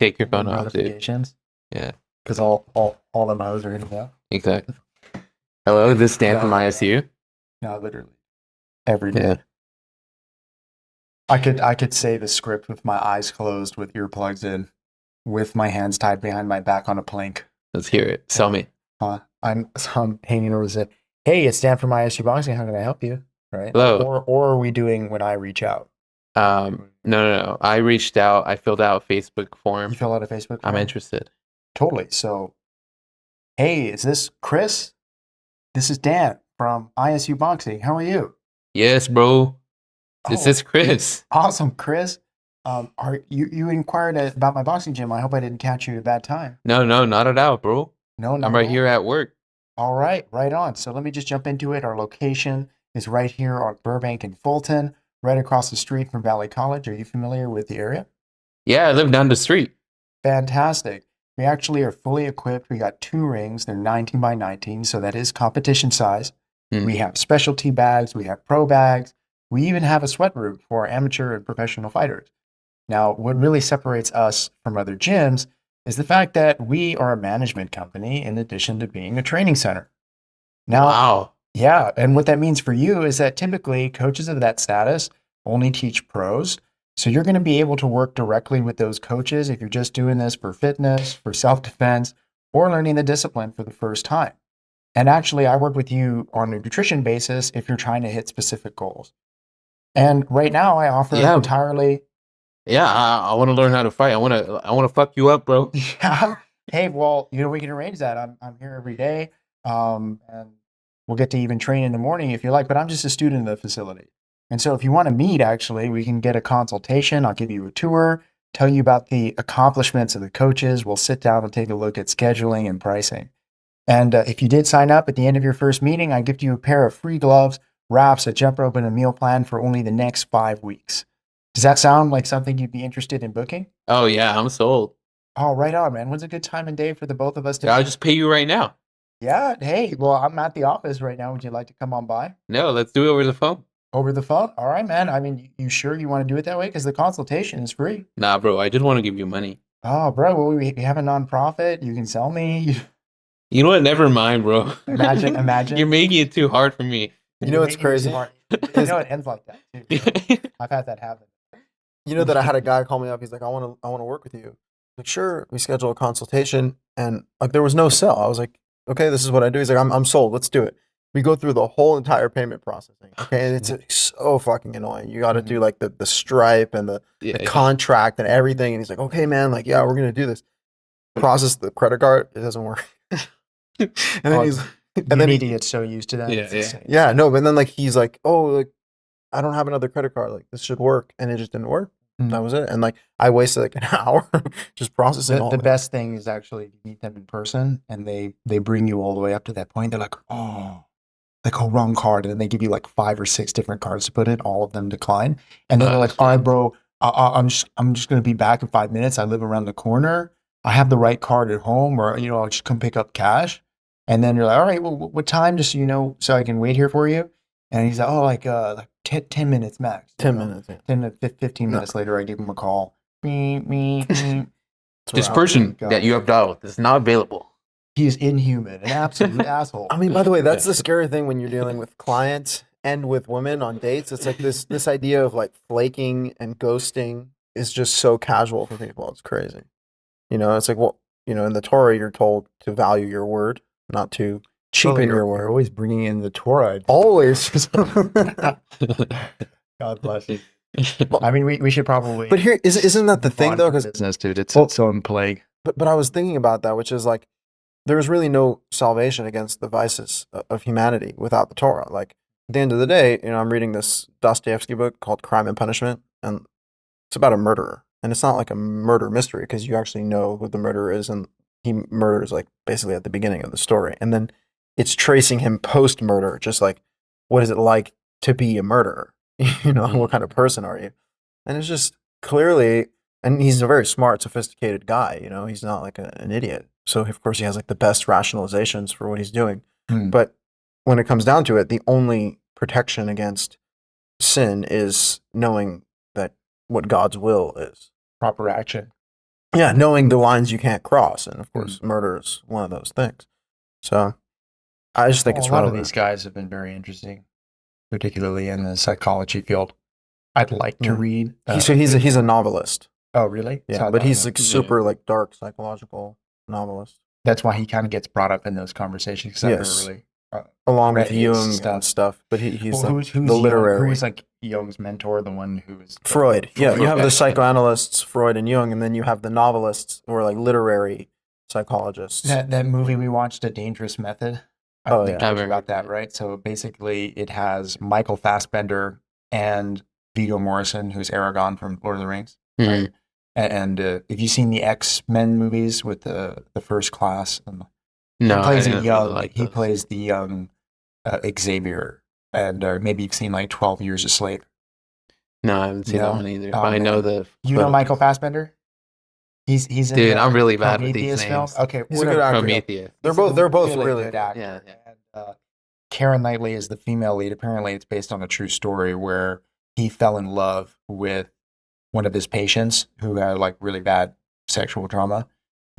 Take your phone off, dude. Notifications. Yeah, Because all the modes are hitting me up. exactly. Hello, this is Dan from ISU. No, literally. Every day. Yeah. I could say the script with my eyes closed with earplugs in, with my hands tied behind my back on a plank. Let's hear it. Sell me. I'm painting over the hey, it's Dan from ISU Boxing. How can I help you? Right? Hello. Or are we doing when I reach out? No. I reached out. I filled out a Facebook form. You fill out a Facebook form? I'm interested. Totally. So, hey, is this Chris? This is Dan from ISU Boxing. How are you? Yes, bro. This is Chris. Awesome, Chris. Are you inquired about my boxing gym? I hope I didn't catch you at a bad time. No, not at all, bro. No, I'm right here at work. All right, right on. So let me just jump into it. Our location is right here on Burbank and Fulton, right across the street from Valley College. Are you familiar with the area? Yeah, I live down the street. Fantastic. We actually are fully equipped. We got 2 rings. They're 19 by 19, so that is competition size. We have specialty bags. We have pro bags. We even have a sweat room for amateur and professional fighters. Now, what really separates us from other gyms is the fact that we are a management company in addition to being a training center. Now, Wow. yeah, and what that means for you is that typically coaches of that status only teach pros. So you're going to be able to work directly with those coaches if you're just doing this for fitness, for self-defense, or learning the discipline for the first time. And actually, I work with you on a nutrition basis if you're trying to hit specific goals. And right now, I offer entirely. Yeah, I want to learn how to fight. I want to fuck you up, bro. Yeah. Hey, well, we can arrange that. I'm here every day, and we'll get to even train in the morning if you like. But I'm just a student of the facility, and so if you want to meet, actually, we can get a consultation. I'll give you a tour, tell you about the accomplishments of the coaches. We'll sit down and take a look at scheduling and pricing. And if you did sign up at the end of your first meeting, I give you a pair of free gloves, wraps, a jump rope, and a meal plan for only the next 5 weeks. Does that sound like something you'd be interested in booking? Oh yeah, I'm sold. Oh, right on, man. When's a good time and day for the both of us to? Yeah, I'll just pay you right now. Yeah. Hey, well, I'm at the office right now. Would you like to come on by? No, let's do it over the phone. Over the phone? All right, man. I mean, you sure you want to do it that way? Because the consultation is free. Nah, bro. I just want to give you money. Oh, bro. Well, we have a nonprofit. You can sell me. You know what? Never mind, bro. Imagine. You're making it too hard for me. You know what's crazy? You know it ends like that too. I've had that happen. You know that I had a guy call me up. He's like, I want to work with you. Like, sure. We schedule a consultation, and like there was no sell. I was like, okay, this is what I do. He's like, I'm sold. Let's do it. We go through the whole entire payment processing. Okay, and it's so fucking annoying. You got to do like the Stripe and the contract and everything. And he's like, okay, man, like yeah, we're gonna do this. Process the credit card. It doesn't work. And then he's and then he gets so used to that. Yeah, no, but then like he's like, oh, like I don't have another credit card. Like this should work, and it just didn't work. That was it. And like I wasted like an hour just processing. The best thing is actually to meet them in person, and they bring you all the way up to that point. They're like, oh, wrong card, and then they give you like 5 or 6 different cards to put in. All of them decline, and then they're like, all right, bro, I'm just gonna be back in 5 minutes. I live around the corner. I have the right card at home, or I'll just come pick up cash. And then you're like, all right, well, what time, just so I can wait here for you? And he's like, oh, like 10 minutes max. 10 minutes. Yeah. 10 to 15 minutes later, I give him a call. This person that you have dialed is not available. He is inhuman, an absolute asshole. I mean, by the way, that's the scary thing when you're dealing with clients and with women on dates. It's like this idea of like flaking and ghosting is just so casual for people. It's crazy. It's like, well, in the Torah, you're told to value your word, not to cheapen your word. You're always bringing in the Torah. Always. God bless you. I mean, we should probably. But here, isn't that the thing, though? Because business, dude, it's so in plague. But I was thinking about that, which is like, there's really no salvation against the vices of humanity without the Torah. Like, at the end of the day, I'm reading this Dostoevsky book called Crime and Punishment, and it's about a murderer. And it's not like a murder mystery because you actually know who the murderer is, and he murders like basically at the beginning of the story. And then it's tracing him post-murder, just like, what is it like to be a murderer? What kind of person are you? And it's just clearly, and he's a very smart, sophisticated guy, he's not like an idiot. So of course he has like the best rationalizations for what he's doing. But when it comes down to it, the only protection against sin is knowing that what God's will is. Proper action. Yeah, knowing the lines you can't cross, and of course, murder is one of those things. So I just think Well, it's a lot of relevant. these guys have been very interesting, particularly in the psychology field. I'd like to Yeah. read. He's a novelist. Oh, really? Yeah, So I but don't he's know. like super like dark psychological novelist. That's why he kind of gets brought up in those conversations. Because I've never Yes. really Along read with his Jung and stuff, but he's Well, like who's the Jung? literary. Who was like Jung's mentor? The one who was Freud. Yeah, you have the Okay. psychoanalysts, Freud and Jung, and then you have the novelists who are like literary psychologists. that movie we watched, A Dangerous Method. I Oh, think yeah. you heard about that, right? So basically, it has Michael Fassbender and Viggo Mortensen, who's Aragorn from Lord of the Rings. Mhm. Right? And if you've seen the X-Men movies with the First Class, No, he plays I a didn't young. really like he those. plays the young Xavier, and maybe you've seen like 12 Years a Slave. No, I haven't seen that No? one either. Oh, But I know man. the. You know Michael Fassbender? He's in Dude, the I'm really bad with these Prometheus film. names. Okay, He's a whatever. good actor. Prometheus. They're He's a both really good actor. Yeah. And, Karen Knightley is the female lead. Apparently, it's based on a true story where he fell in love with one of his patients who had like really bad sexual trauma.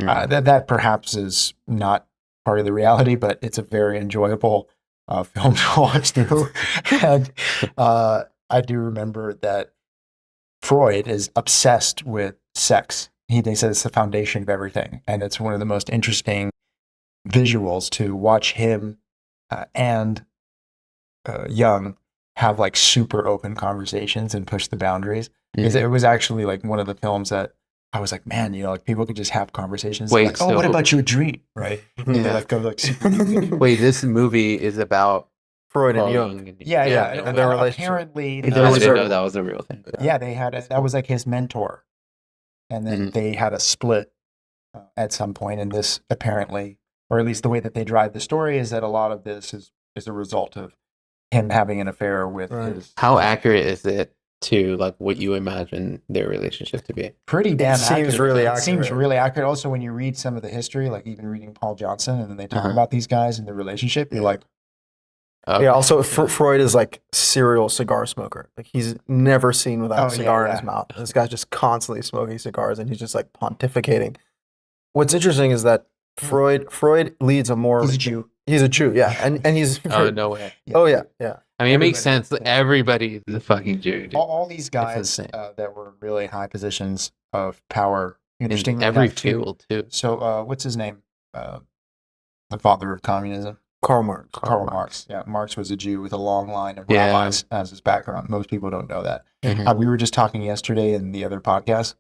Mhm. That perhaps is not part of the reality, but it's a very enjoyable film to watch through. And I do remember that Freud is obsessed with sex. They said it's the foundation of everything, and it's one of the most interesting visuals to watch him and Jung have like super open conversations and push the boundaries. Because Mhm. it was actually like one of the films that I was like, man, like people could just have conversations. Wait, like, oh, what so- about your dream? Right? And they Yeah. like go like super deep. Wait, this movie is about Freud and Freud Jung. Yeah. and their relationship. Apparently, I Those didn't are- know that was a real thing. yeah, they had that was like his mentor, and then Mhm. they had a split at some point. And this apparently, or at least the way that they drive the story, is that a lot of this is a result of him having an affair with Right. his. How accurate is it to like what you imagine their relationship to be? Pretty damn seems accurate. really It seems accurate. really accurate. Also, when you read some of the history, like even reading Paul Johnson, and then they talk Uh-huh. about these guys and their relationship, you're like, Okay. Yeah. Also, Freud is like serial cigar smoker. Like he's never seen without Oh, a cigar yeah, in his yeah. mouth. This guy's just constantly smoking cigars, and he's just like pontificating. What's interesting is that Freud leads a more. he's a Jew. He's a Jew, yeah, and he's. Oh, no way. Oh yeah, yeah. I mean, it makes Everybody- sense. Everybody is a fucking Jew, dude. All these guys insane. that were really high positions of power. Interesting. In every field, too. So, what's his name? The father of communism. Karl Marx. Karl Marx. Yeah, Marx was a Jew with a long line of Yeah. rabbis as his background. Most people don't know that. Mhm. We were just talking yesterday in the other podcast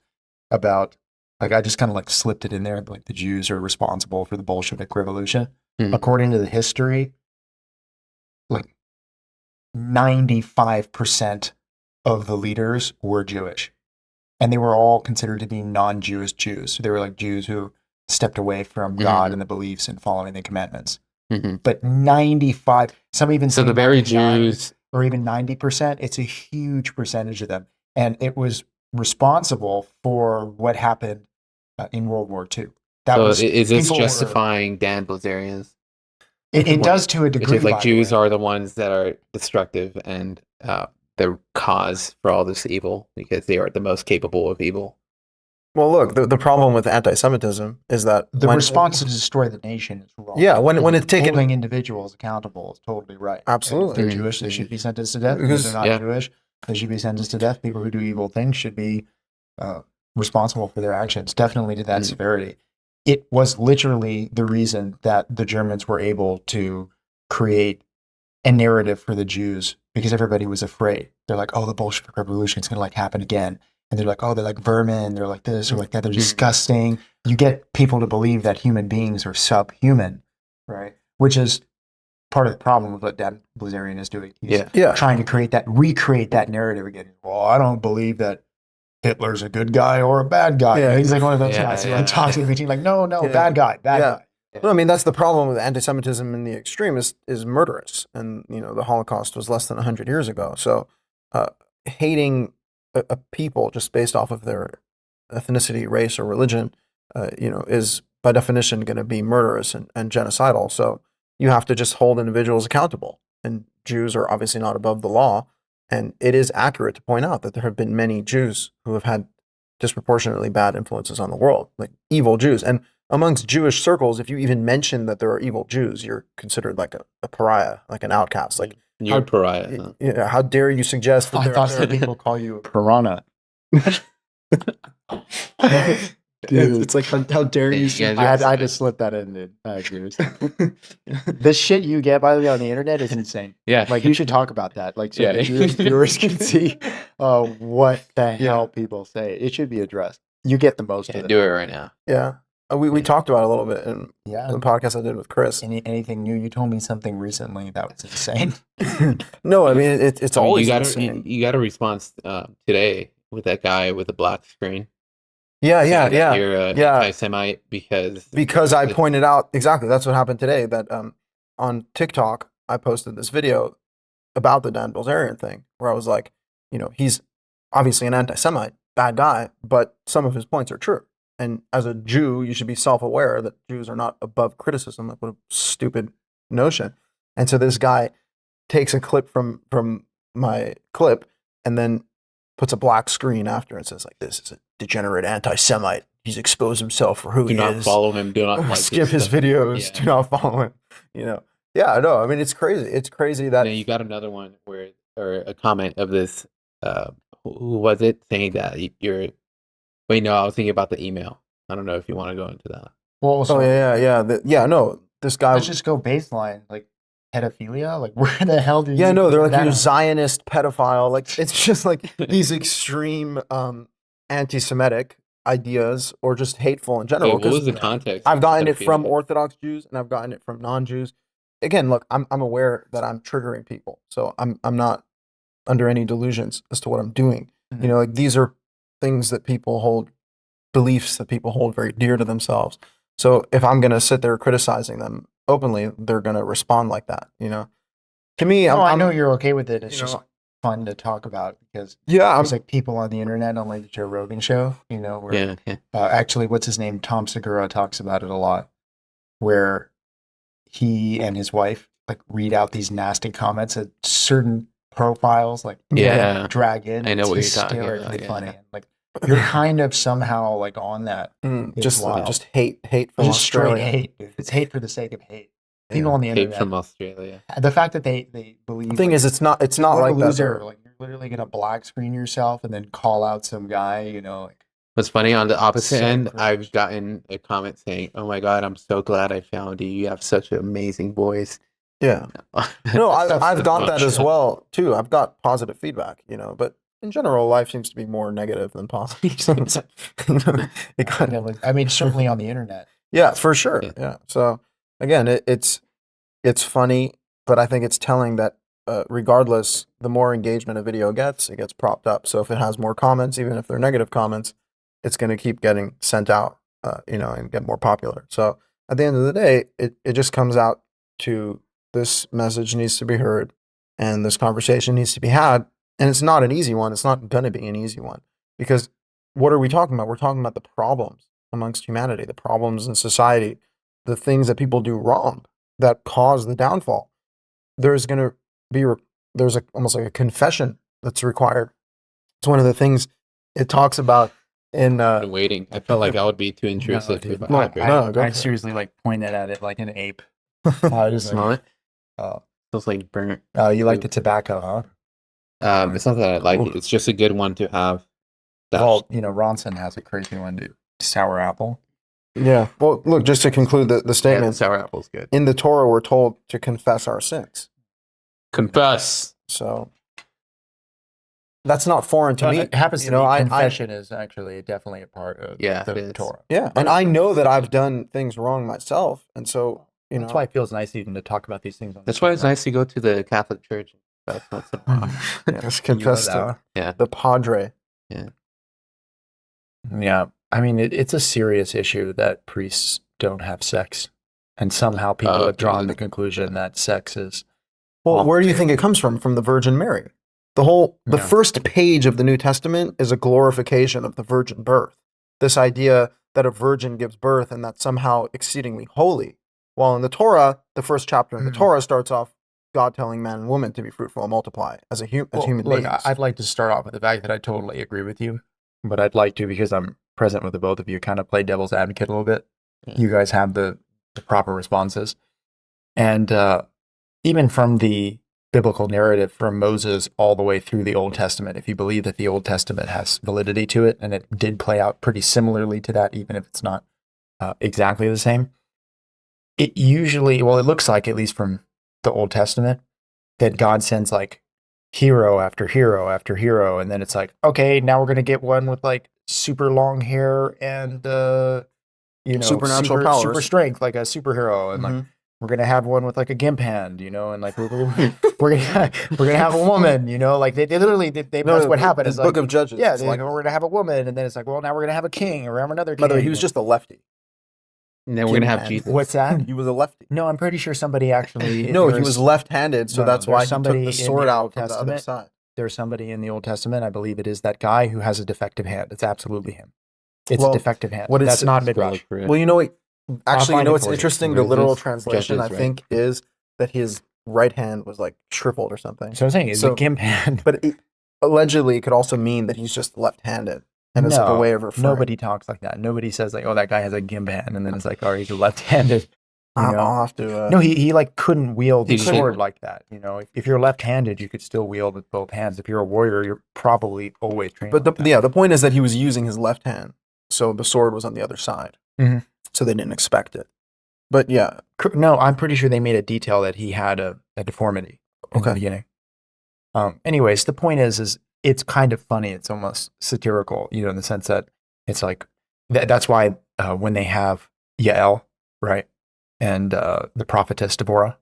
about, like, I just kind of like slipped it in there, like the Jews are responsible for the Bolshevik Revolution. Mhm. According to the history, like 95% of the leaders were Jewish, and they were all considered to be non-Jewish Jews. They were like Jews who stepped away from God Mhm. and the beliefs and following the commandments. Mhm. But 95, some even So say the very 99 Jews. or even 90%, it's a huge percentage of them. And it was responsible for what happened in World War II. That So was, is this people were- justifying Dan Blazarians? it does to a Which degree. is like by the Jews way. are the ones that are destructive and the cause for all this evil because they are the most capable of evil. Well, look, the problem with anti-Semitism is that The when- response to destroy the nation is wrong. Yeah, when it's taken. Holding individuals accountable is totally right. Absolutely. And if they're Jewish, they should be sentenced to death. And if Because- they're not Yeah. Jewish, they should be sentenced to death. People who do evil things should be responsible for their actions, definitely to that Mm. severity. It was literally the reason that the Germans were able to create a narrative for the Jews because everybody was afraid. They're like, oh, the Bolshevik Revolution is going to like happen again. And they're like, oh, they're like vermin. They're like this or like that. They're Mhm. disgusting. You get people to believe that human beings are subhuman, right? Which is part of the problem with what Dan Blazarian is doing. He's Yeah. Yeah. trying to recreate that narrative again. Well, I don't believe that Hitler's a good guy or a bad guy. Yeah. He's like one of those Yeah, guys who yeah. like talks in between, like, no, Yeah. bad guy, bad Yeah. guy. No, I mean that's the problem with anti-Semitism in the extreme is murderous, and the Holocaust was less than 100 years ago. So, hating a people just based off of their ethnicity, race, or religion, is by definition going to be murderous and genocidal. So you have to just hold individuals accountable, and Jews are obviously not above the law. And it is accurate to point out that there have been many Jews who have had disproportionately bad influences on the world, like evil Jews. And amongst Jewish circles, if you even mention that there are evil Jews, you're considered like a pariah, like an outcast. Like You're a pariah. Huh? you know, how dare you suggest that I there thought are some people call you a piranha. Dude. it's like how dare Hey, you? you guys I are- had to slip that in, dude. The shit you get, by the way, on the internet is insane. Yeah. Like, you should talk about that. Like, so Yeah. the Jewish viewers can see what the hell people say. It should be addressed. You get the most Yeah, of it. do it right now. Yeah, we Yeah. talked about it a little bit in Yeah. the podcast I did with Chris. Anything new? You told me something recently that was insane. No, I mean it's I mean, always you got insane. you got a response today with that guy with the black screen. Yeah, saying that yeah. You're yeah. anti-Semite Because I pointed out exactly that's what happened today. That on TikTok I posted this video about the Dan Bilzerian thing, where I was like, you know, he's obviously an anti-Semite, bad guy, but some of his points are true. And as a Jew, you should be self-aware that Jews are not above criticism. Like, what a stupid notion. And so this guy takes a clip from my clip and then puts a black screen after and says like, "This is a degenerate anti-Semite. He's exposed himself for who do he not is. follow him. Do not like Skip his stuff." videos. Yeah. Do not follow him." You know? Yeah, I know. I mean, it's crazy. It's crazy that And then you got another one where, or a comment of this. Who was it saying that you're? Wait, no, I was thinking about the email. I don't know if you want to go into that. Well, so Oh yeah. No, this guy. let's just go baseline. Like, pedophilia? Like, where the hell do you... Yeah, no, they're like that you're at? Zionist pedophile. Like it's just like these extreme anti-Semitic ideas or just hateful in Wait, general. what was 'Cause the context? I've of gotten it from pedophilia? Orthodox Jews and I've gotten it from non-Jews. Again, look, I'm aware that I'm triggering people, so I'm not under any delusions as to what I'm doing. Mhm. You know, like these are things that people hold, beliefs that people hold very dear to themselves. So if I'm gonna sit there criticizing them openly, they're gonna respond like that. You know, to me, No, I I'm know you're okay with it. It's you just know- fun to talk about because yeah, there's like people on the internet on like the Joe Rogan show, you know, where Yeah. actually, what's his name? Tom Segura talks about it a lot, where he and his wife like read out these nasty comments at certain profiles, like Yeah. drag in. I know It's what you're talking about, hysterically yeah. funny. And, like, you're kind of somehow like on that. It's just wild. just hate from Just straight Australia. hate. Dude. It's hate for the sake of hate. People Yeah. on the Hate internet. from Australia. The fact that they believe The thing like, is, it's not what like a that. loser. though. Like, you're literally gonna black screen yourself and then call out some guy. You know, like, What's funny, on the opposite So end, cringe. I've gotten a comment saying, "Oh my God, I'm so glad I found you. You have such an amazing voice." Yeah. No, Stuff's I've got that as much. well too. I've got positive feedback, you know, but in general, life seems to be more negative than positive. So, you know, it kind of, I mean, certainly on the internet. yeah, for sure. Yeah. Yeah. So again, it's funny, but I think it's telling that regardless, the more engagement a video gets, it gets propped up. So if it has more comments, even if they're negative comments, it's going to keep getting sent out, you know, and get more popular. So at the end of the day, it just comes out to this message needs to be heard and this conversation needs to be had. And it's not an easy one. It's not going to be an easy one because what are we talking about? We're talking about the problems amongst humanity, the problems in society, the things that people do wrong that cause the downfall. There's going to be, almost like a confession that's required. It's one of the things it talks about in, I've been waiting. I felt like I would be too intrusive. dude. if No, I could. no, go for I it. seriously like pointed at it like an ape. Smell it? Oh, Smells like burnt. you like the tobacco, huh? It's not that I like it. It's just a good one to have. Well, you know, Ronson has a crazy one, dude. Sour apple. Yeah. Well, look, just to conclude the Yeah, statement, sour apple's good. in the Torah, we're told to confess our sins. Confess. So that's not foreign to me. It happens to You know, be I- confession is actually definitely a part of Yeah, the it is. Torah. Yeah. And I know that I've done things wrong myself. And so, you know, That's why it feels nice even to talk about these things. On That's the why it's show. nice to go to the Catholic Church. That's once in a while. just You love confess that to one? Yeah. the Padre. Yeah, I mean, it's a serious issue that priests don't have sex, and somehow people Oh, have drawn dude. the conclusion that sex is. Well, Oh. where do you think it comes from? From the Virgin Mary. The Yeah. first page of the New Testament is a glorification of the virgin birth. This idea that a virgin gives birth and that's somehow exceedingly holy. While in the Torah, the first chapter in the Mhm. Torah starts off God telling man and woman to be fruitful and multiply as Well, human look, beings. I'd like to start off with the fact that I totally agree with you. but I'd like to, because I'm present with the both of you, kind of play devil's advocate a little bit. Yeah. You guys have the proper responses. And even from the biblical narrative from Moses all the way through the Old Testament, if you believe that the Old Testament has validity to it, and it did play out pretty similarly to that, even if it's not exactly the same, it usually, well, it looks like, at least from the Old Testament, that God sends like hero after hero after hero, and then it's like, okay, now we're gonna get one with like super long hair and Supernatural powers. super strength, like a superhero, and like we're gonna have one with like a gimp hand, and like we're gonna have a woman, like they literally that's what happened. It's Book of Judges. Yeah, it's like, we're gonna have a woman, and then it's like, well, now we're gonna have a king, or we're gonna have another king. by the way, he was just a lefty. And then we're gonna have Man. Jesus. What's that? He was a lefty. No, I'm pretty sure somebody actually. No, he was left-handed, so No, that's there's why he took somebody in the the sword out Old from the other Testament. side. There's somebody in the Old Testament, I believe it is that guy who has a defective hand. It's absolutely him. It's Well, a defective hand. what is That's it? not Scroll midrash. through it. Well, actually, find it what's for you. interesting? Where The is literal this? translation, Judges, I right? think, is that his right hand was like shriveled or something. So I'm saying it's So- a gimp hand. But allegedly, it could also mean that he's just left-handed, and it's like a way of referring. Nobody talks like that. Nobody says like, oh, that guy has a gimp hand, and then it's like, oh, he's left-handed. I'll have to. No, he like couldn't wield the He couldn't. sword like that. If you're left-handed, you could still wield with both hands. If you're a warrior, you're probably always trained. But like that. the point is that he was using his left hand, so the sword was on the other side, Mhm. so they didn't expect it. But yeah, No, I'm pretty sure they made a detail that he had a deformity in the Okay. beginning. Anyways, the point is it's kind of funny. It's almost satirical, in the sense that it's like that's why when they have Yael, right, and the prophetess Deborah,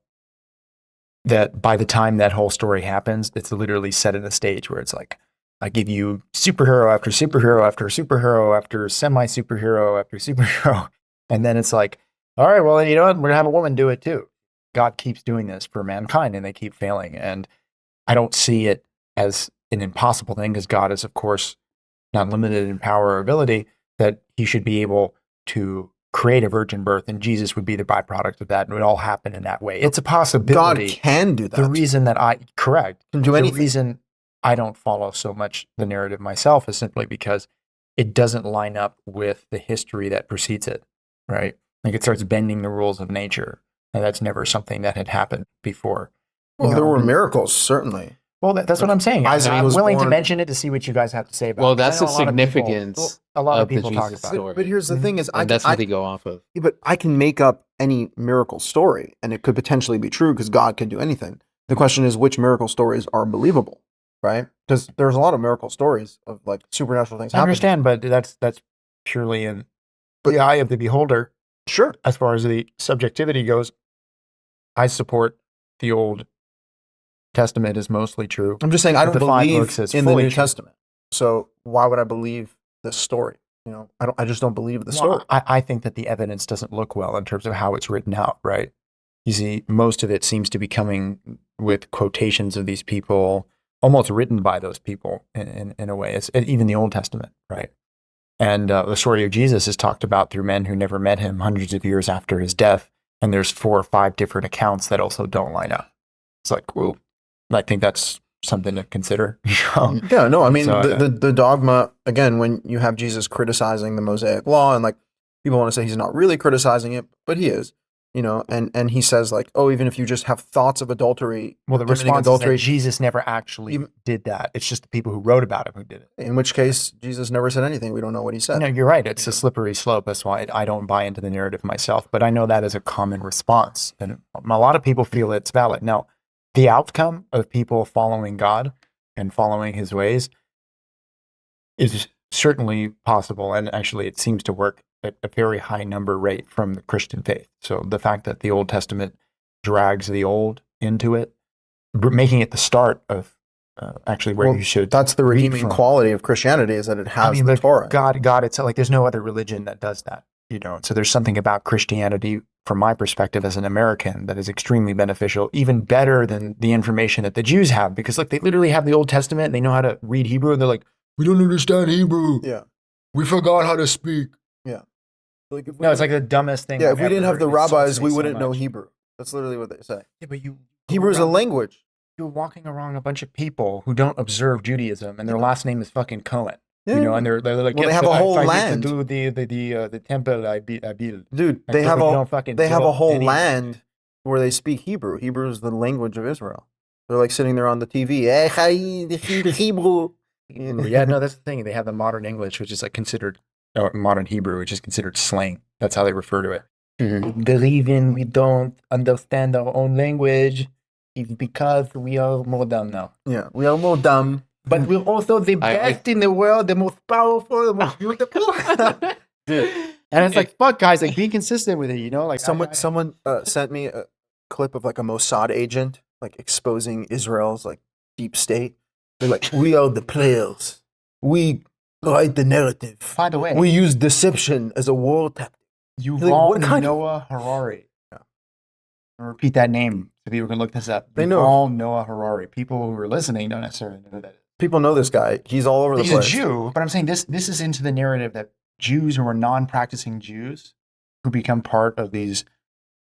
that by the time that whole story happens, it's literally set in a stage where it's like, I give you superhero after superhero after superhero after semi-superhero after superhero, and then it's like, all right, well, you know what? We're gonna have a woman do it too. God keeps doing this for mankind, and they keep failing. And I don't see it as an impossible thing, because God is, of course, not limited in power or ability, that he should be able to create a virgin birth, and Jesus would be the byproduct of that, and it would all happen in that way. It's a God possibility. can do that. The reason that Can do anything. The reason I don't follow so much the narrative myself is simply because it doesn't line up with the history that precedes it, right? Like it starts bending the rules of nature, and that's never something that had happened before. Well, You there know, were miracles, certainly. Well, that's what I'm saying. Isaac I'm was willing to born- mention it to see what you guys have to say about Well, it. 'cause that's I the know a lot of people- significance a lot of of the people talk Jesus about it. story. But here's the thing: is and that's what they go off of. but I can make up any miracle story, and it could potentially be true because God can do anything. The question is, which miracle stories are believable, right? Because there's a lot of miracle stories of like supernatural things I happening. understand, but that's purely in But- the eye of the beholder. Sure. As far as the subjectivity goes, I support the Old Testament is mostly true. I'm just saying I But don't the five believe books is in the fully New true. Testament. So why would I believe this story? I just don't believe the story. Well, I think that the evidence doesn't look well in terms of how it's written out, right? You see, most of it seems to be coming with quotations of these people, almost written by those people in a way. It's even the Old Testament, right? And the story of Jesus is talked about through men who never met him hundreds of years after his death. And there's 4 or 5 different accounts that also don't line up. It's like, well, I think that's something to consider. Yeah, no, I mean So, the dogma again when you have Jesus criticizing the Mosaic law, and like people want to say he's not really criticizing it, but he is, and he says like, oh, even if you just have thoughts of adultery, Well, the committing response is adultery, that Jesus never actually did that. It's just the people who wrote about it who did it. in which case Jesus never said anything. We don't know what he said. No, you're right. It's a slippery slope. That's why I don't buy into the narrative myself. But I know that is a common response. And a lot of people feel it's valid. Now, the outcome of people following God and following his ways is certainly possible. And actually, it seems to work at a very high number rate from the Christian faith. So the fact that the Old Testament drags the old into it, making it the start of actually where Well, you should. That's the read redeeming from. quality of Christianity is that it has the but Torah. God, it's like there's no other religion that does that, So there's something about Christianity, from my perspective as an American, that is extremely beneficial, even better than the information that the Jews have, because like they literally have the Old Testament, and they know how to read Hebrew, and they're like, we don't understand Hebrew. Yeah. We forgot how to speak. Yeah. Like if we No, it's didn't- like the dumbest thing. yeah. I've If we ever didn't have heard. the It insults rabbis, me we so wouldn't know much. Hebrew. That's literally what they say. Yeah, but you Hebrew is a language. You're walking around a bunch of people who don't observe Judaism, and their last name is fucking Cohen. Yeah. You know, and they're like, Well, they "Yes, have a whole if I land. get to do the temple, I build." Dude, Like, but you don't fucking they have a build whole anything. land where they speak Hebrew. Hebrew is the language of Israel. They're like sitting there on the TV. "Eh, chai, the Hebrew." Yeah, no, that's the thing. They have the modern English, which is like considered, or modern Hebrew, which is considered slang. That's how they refer to it. Mhm. The reason we don't understand our own language is because we are modern now. Yeah, we are more dumb. But we're also the I- best in the world, the most powerful, the most beautiful. Dude. And it's like, fuck, guys, like, be consistent with it, you know? Like, Someone sent me a clip of like a Mossad agent like exposing Israel's like deep state. They're like, "We are the players. We write the narrative. by the way, We use deception as a war tactic." you like, wrong what kind of- Noah Harari. Yeah. I'll repeat that name so people can look this up. They You know. wrong Noah Harari. People who are listening don't necessarily know who that is. People know this guy. He's all over the He's place. a Jew, but I'm saying this is into the narrative that Jews who are non-practicing Jews who become part of these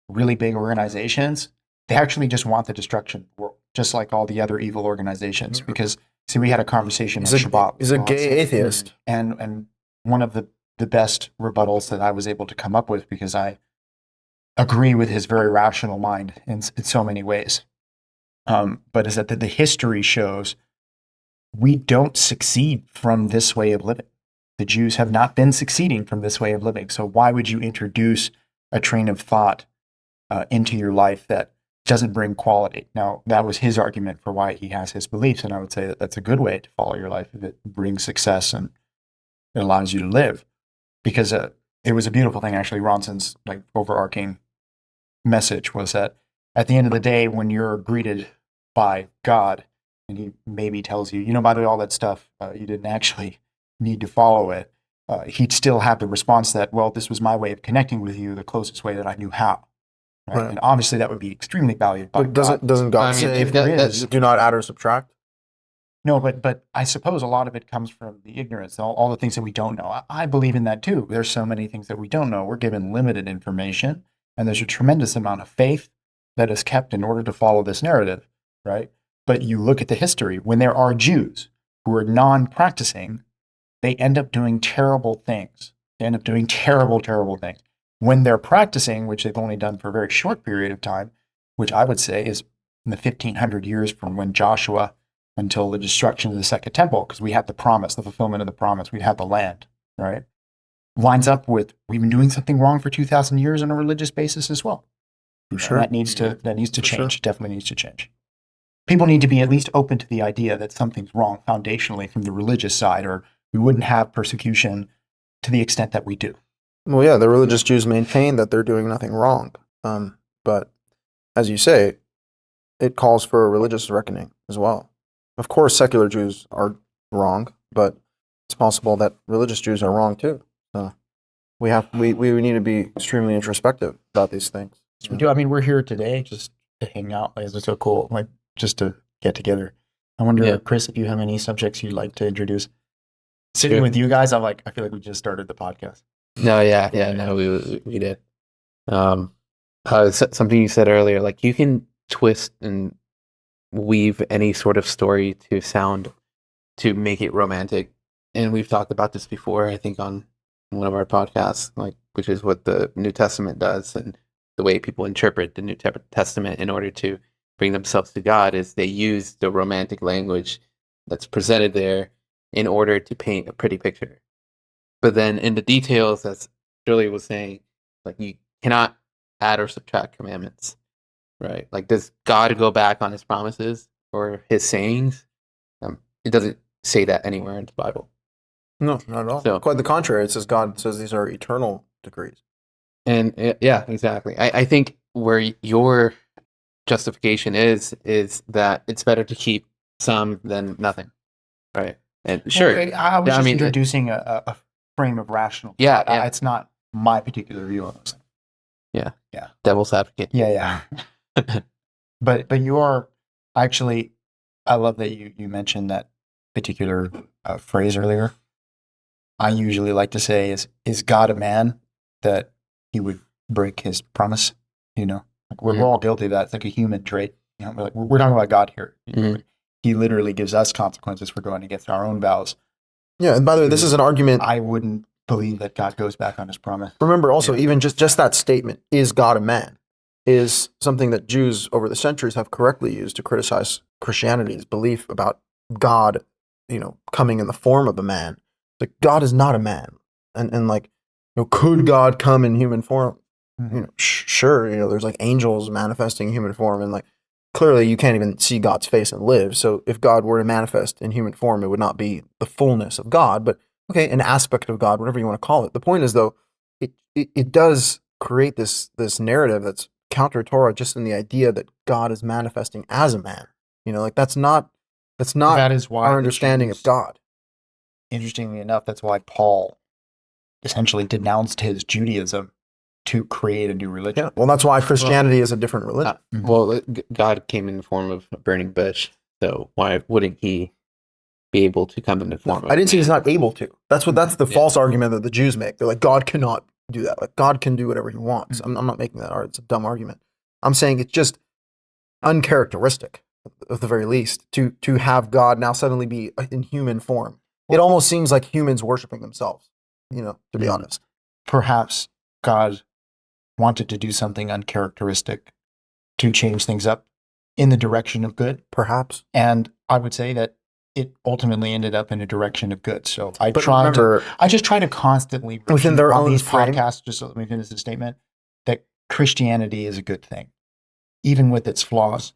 really big organizations, they actually just want the destruction of the world, just like all the other evil organizations. Yeah. Because see, we had a conversation He's on a, Shabbat. he's a with gay Ross, atheist. and one of the best rebuttals that I was able to come up with, because I agree with his very rational mind in so many ways, but is that the history shows we don't succeed from this way of living. The Jews have not been succeeding from this way of living. So why would you introduce a train of thought into your life that doesn't bring quality? Now, that was his argument for why he has his beliefs, and I would say that that's a good way to follow your life if it brings success and it allows you to live. Because it was a beautiful thing, actually. Ronson's like overarching message was that at the end of the day, when you're greeted by God, and he maybe tells you, you know, by the way, all that stuff, you didn't actually need to follow it, he'd still have the response that, well, this was my way of connecting with you the closest way that I knew how. Right? Right. And obviously that would be extremely valued by But God. doesn't God I mean, say if there is, do not add or subtract? No, but I suppose a lot of it comes from the ignorance, all the things that we don't know. I believe in that too. There's so many things that we don't know. We're given limited information, and there's a tremendous amount of faith that is kept in order to follow this narrative, right? But you look at the history, when there are Jews who are non-practicing, they end up doing terrible things. They end up doing terrible, terrible things. When they're practicing, which they've only done for a very short period of time, which I would say is in the 1500 years from when Joshua until the destruction of the second temple, because we had the promise, the fulfillment of the promise, we had the land, right? Lines up with we've been doing something wrong for 2,000 years on a religious basis as well. For And sure. that needs to For change. sure. Definitely needs to change. People need to be at least open to the idea that something's wrong foundationally from the religious side, or we wouldn't have persecution to the extent that we do. Well, yeah, the religious Jews maintain that they're doing nothing wrong. But as you say, it calls for a religious reckoning as well. Of course, secular Jews are wrong, but it's possible that religious Jews are wrong too. So we need to be extremely introspective about these things. So we do. I mean, we're here today just to hang out. Like, it's so cool. Like, just to get together. I wonder, Yeah. Chris, if you have any subjects you'd like to introduce. Sitting Sure. with you guys, I feel like we just started the podcast. No, no, we did. Something you said earlier, like you can twist and weave any sort of story to make it romantic, and we've talked about this before. I think on one of our podcasts, like which is what the New Testament does, and the way people interpret the New Testament in order to bring themselves to God is they use the romantic language that's presented there in order to paint a pretty picture. But then in the details, as Julie was saying, like you cannot add or subtract commandments, right? Like, does God go back on his promises or his sayings? It doesn't say that anywhere in the Bible. No, not at all. So- Quite the contrary. It says God says these are eternal decrees. And yeah, exactly. I think where your justification is that it's better to keep some than nothing, right? And sure, Okay, I was Yeah, I just mean, introducing a frame of rational. Yeah, thought. yeah. It's not my particular view on those things. devil's advocate. Yeah. But you are actually. I love that you mentioned that particular phrase earlier. I usually like to say, "Is God a man that he would break his promise?" You know, like we're all guilty of that. It's like a human trait. You know, we're talking about God here. Mhm. He literally gives us consequences for going against our own vows. Yeah, and by the way, this is an argument. I wouldn't believe that God goes back on his promise. Remember also, even just that statement, is God a man, is something that Jews over the centuries have correctly used to criticize Christianity's belief about God, coming in the form of a man. Like, God is not a man. And like, could God come in human form? Sure, there's like angels manifesting in human form, and like, clearly you can't even see God's face and live. So if God were to manifest in human form, it would not be the fullness of God, but okay, an aspect of God, whatever you want to call it. The point is, though, it does create this narrative that's counter Torah, just in the idea that God is manifesting as a man. Like that is why our understanding of God. Interestingly enough, that's why Paul essentially denounced his Judaism to create a new religion. Yeah, well, that's why Christianity is a different religion. God came in the form of a burning bush, so why wouldn't he be able to come in the form of I didn't say he's not able to. That's the false argument that the Jews make. They're like, God cannot do that. Like, God can do whatever he wants. I'm not making that argument. It's a dumb argument. I'm saying it's just uncharacteristic, at the very least, to have God now suddenly be in human form. It almost seems like humans worshiping themselves, to be honest. Perhaps God wanted to do something uncharacteristic to change things up in the direction of good. Perhaps. And I would say that it ultimately ended up in a direction of good. So I just try to constantly within their own these frame. Podcasts, just let me finish the statement, that Christianity is a good thing, even with its flaws.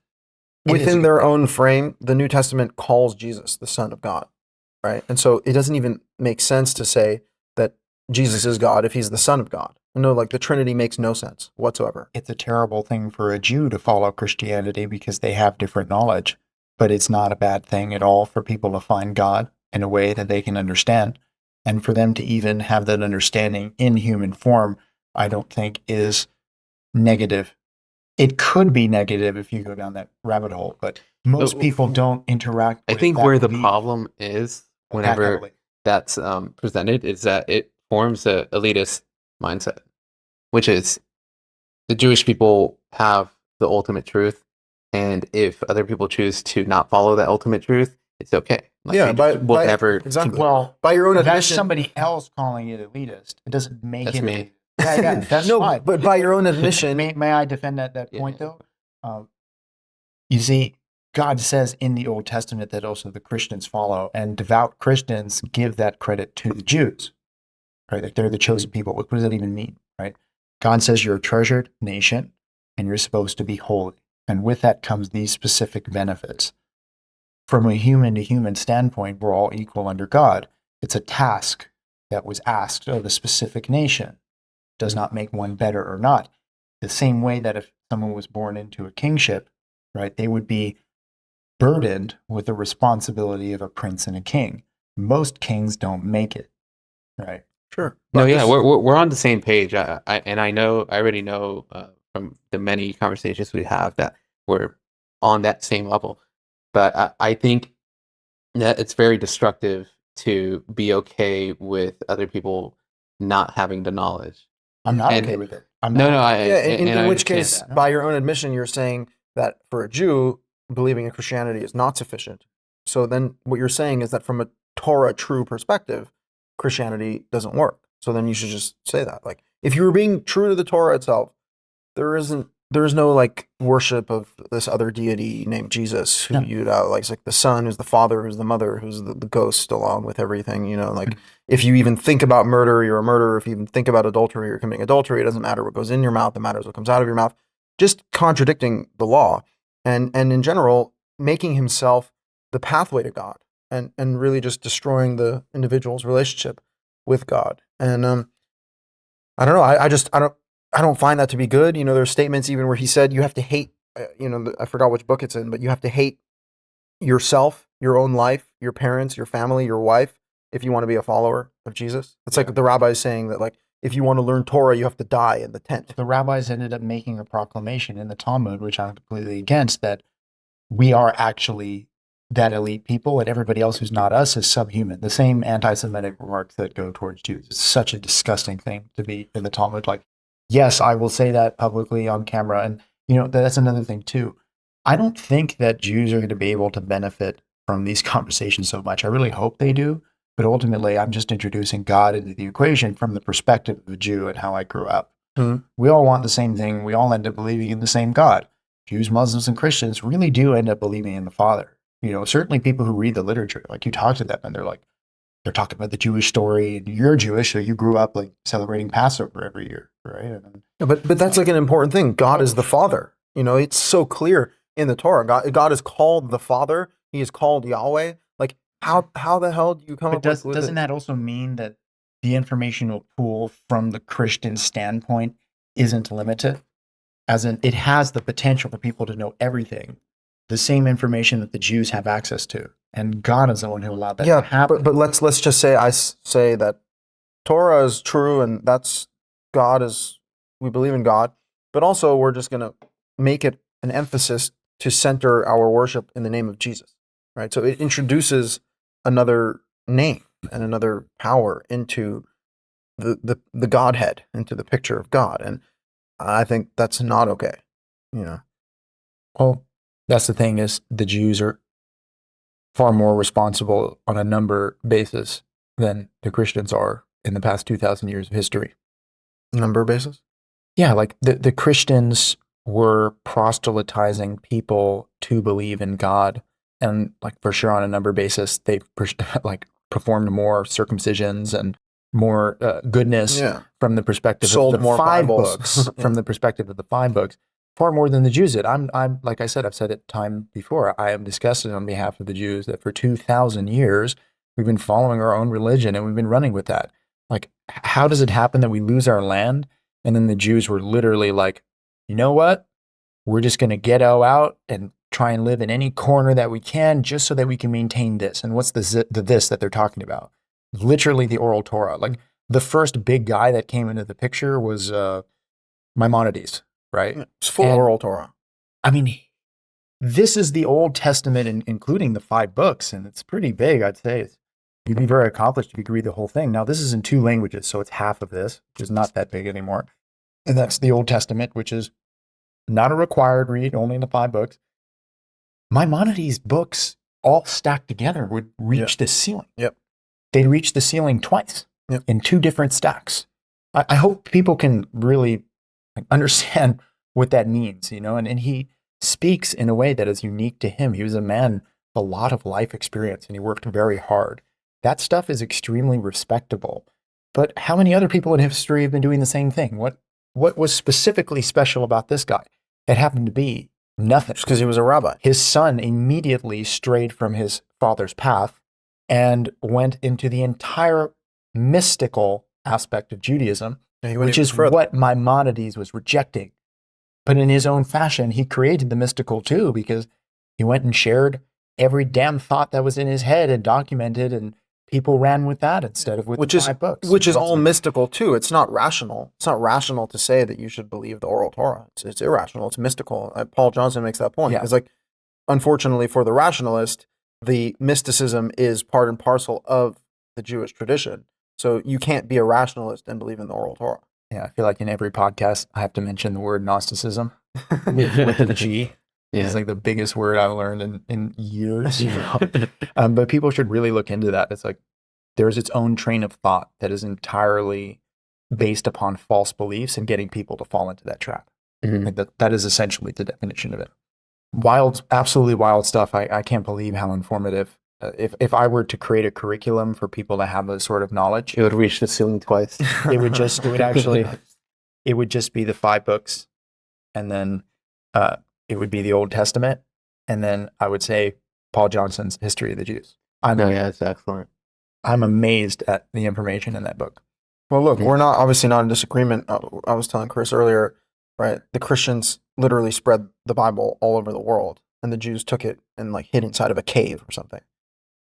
Within their own frame, the New Testament calls Jesus the Son of God, right? And so it doesn't even make sense to say that Jesus is God if he's the Son of God. No, like the Trinity makes no sense whatsoever. It's a terrible thing for a Jew to follow Christianity because they have different knowledge, but it's not a bad thing at all for people to find God in a way that they can understand. And for them to even have that understanding in human form, I don't think is negative. It could be negative if you go down that rabbit hole, but most people don't interact with I think that where the belief problem is whenever that's presented is that it forms a elitist mindset, which is the Jewish people have the ultimate truth, and if other people choose to not follow that ultimate truth, it's okay. Like, exactly. Well, by your own admission, that's somebody else calling it elitist. It doesn't make that's it me. Yeah, that's fine. But by your own admission, may I defend that point though? You see, God says in the Old Testament that also the Christians follow, and devout Christians give that credit to the Jews, right? Like they're the chosen people. What does that even mean, right? God says you're a treasured nation and you're supposed to be holy. And with that comes these specific benefits. From a human to human standpoint, we're all equal under God. It's a task that was asked of a specific nation. Does not make one better or not. The same way that if someone was born into a kingship, right, they would be burdened with the responsibility of a prince and a king. Most kings don't make it, right? Sure. We're on the same page. I already know from the many conversations we have that we're on that same level. But I think that it's very destructive to be okay with other people not having the knowledge. I'm not okay with it. In which case, by your own admission, you're saying that for a Jew, believing in Christianity is not sufficient. So then what you're saying is that from a Torah true perspective, Christianity doesn't work. So then you should just say that. Like, if you were being true to the Torah itself, there is no like worship of this other deity named Jesus who you'd like, it's like the Son, who's the Father, who's the Mother, who's the ghost along with everything, like if you even think about murder, you're a murderer. If you even think about adultery, you're committing adultery. It doesn't matter what goes in your mouth, it matters what comes out of your mouth. Just contradicting the law and in general, making himself the pathway to God and really just destroying the individual's relationship with God. And I don't know. I don't find that to be good. There's statements even where he said you have to hate, I forgot which book it's in, but you have to hate yourself, your own life, your parents, your family, your wife, if you want to be a follower of Jesus. It's like the rabbis saying that, like, if you want to learn Torah, you have to die in the tent. The rabbis ended up making a proclamation in the Talmud, which I'm completely against, that we are actually that elite people and everybody else who's not us is subhuman. The same anti-Semitic remarks that go towards Jews. It's such a disgusting thing to be in the Talmud. Like, yes, I will say that publicly on camera. And, that's another thing too. I don't think that Jews are going to be able to benefit from these conversations so much. I really hope they do. But ultimately, I'm just introducing God into the equation from the perspective of a Jew and how I grew up. Mhm. We all want the same thing. We all end up believing in the same God. Jews, Muslims, and Christians really do end up believing in the Father. Certainly people who read the literature, like you talk to them and they're talking about the Jewish story, and you're Jewish, so you grew up like celebrating Passover every year, right? Yeah, but that's like an important thing. God is the Father. It's so clear in the Torah. God is called the Father. He is called Yahweh. Like how the hell do you come But up with doesn't that also mean that the informational pool from the Christian standpoint isn't limited? As in, it has the potential for people to know everything, the same information that the Jews have access to, and God is the one who allowed that to happen. but let's just say say that Torah is true, and that's God is we believe in God, but also we're just gonna make it an emphasis to center our worship in the name of Jesus, right? So it introduces another name and another power into the Godhead, into the picture of God, and I think that's not okay. Well, that's the thing is the Jews are far more responsible on a number basis than the Christians are in the past 2,000 years of history. Number basis. Yeah, like the Christians were proselytizing people to believe in God, and like for sure on a number basis, they like performed more circumcisions and more goodness from the perspective Sold of the more five Bibles. books. From the perspective of the five books, far more than the Jews did. I'm like I said, I've said it time before. I am disgusted on behalf of the Jews that for 2,000 years we've been following our own religion and we've been running with that. Like, how does it happen that we lose our land? And then the Jews were literally like, you know what? We're just going to ghetto out and try and live in any corner that we can just so that we can maintain this. And what's the this that they're talking about? Literally the oral Torah. Like the first big guy that came into the picture was Maimonides, right? It's full oral Torah. I mean, this is the Old Testament, including the five books, and it's pretty big, I'd say. You'd be very accomplished if you could read the whole thing. Now, this is in 2 languages, so it's half of this, which is not that big anymore. And that's the Old Testament, which is not a required read, only in the 5 books. Maimonides' books, all stacked together, would reach the ceiling. Yep. They'd reach the ceiling twice in 2 different stacks. I hope people can really understand what that means, and he speaks in a way that is unique to him. He was a man with a lot of life experience, and he worked very hard. That stuff is extremely respectable. But how many other people in history have been doing the same thing? What was specifically special about this guy? It happened to be nothing. Just because he was a rabbi. His son immediately strayed from his father's path and went into the entire mystical aspect of Judaism, which is what Maimonides was rejecting. But in his own fashion, he created the mystical too, because he went and shared every damn thought that was in his head and documented, and people ran with that instead of with the 5 books. Which is all mystical too. It's not rational. It's not rational to say that you should believe the oral Torah. It's irrational. It's mystical. Paul Johnson makes that point. It's like, unfortunately for the rationalist, the mysticism is part and parcel of the Jewish tradition. So you can't be a rationalist and believe in the oral Torah. Yeah, I feel like in every podcast I have to mention the word Gnosticism with the G. Yeah. It's like the biggest word I've learned in years. But people should really look into that. It's like there's its own train of thought that is entirely based upon false beliefs and getting people to fall into that trap. Mm-hmm. Like that is essentially the definition of it. Wild, absolutely wild stuff. I can't believe how informative. If I were to create a curriculum for people to have a sort of knowledge, it would reach the ceiling twice. It would just be the 5 books, and then it would be the Old Testament, and then I would say Paul Johnson's History of the Jews. It's excellent. I'm amazed at the information in that book. Well, look, we're obviously not in disagreement. I was telling Chris earlier, right? The Christians literally spread the Bible all over the world, and the Jews took it and like hid inside of a cave or something.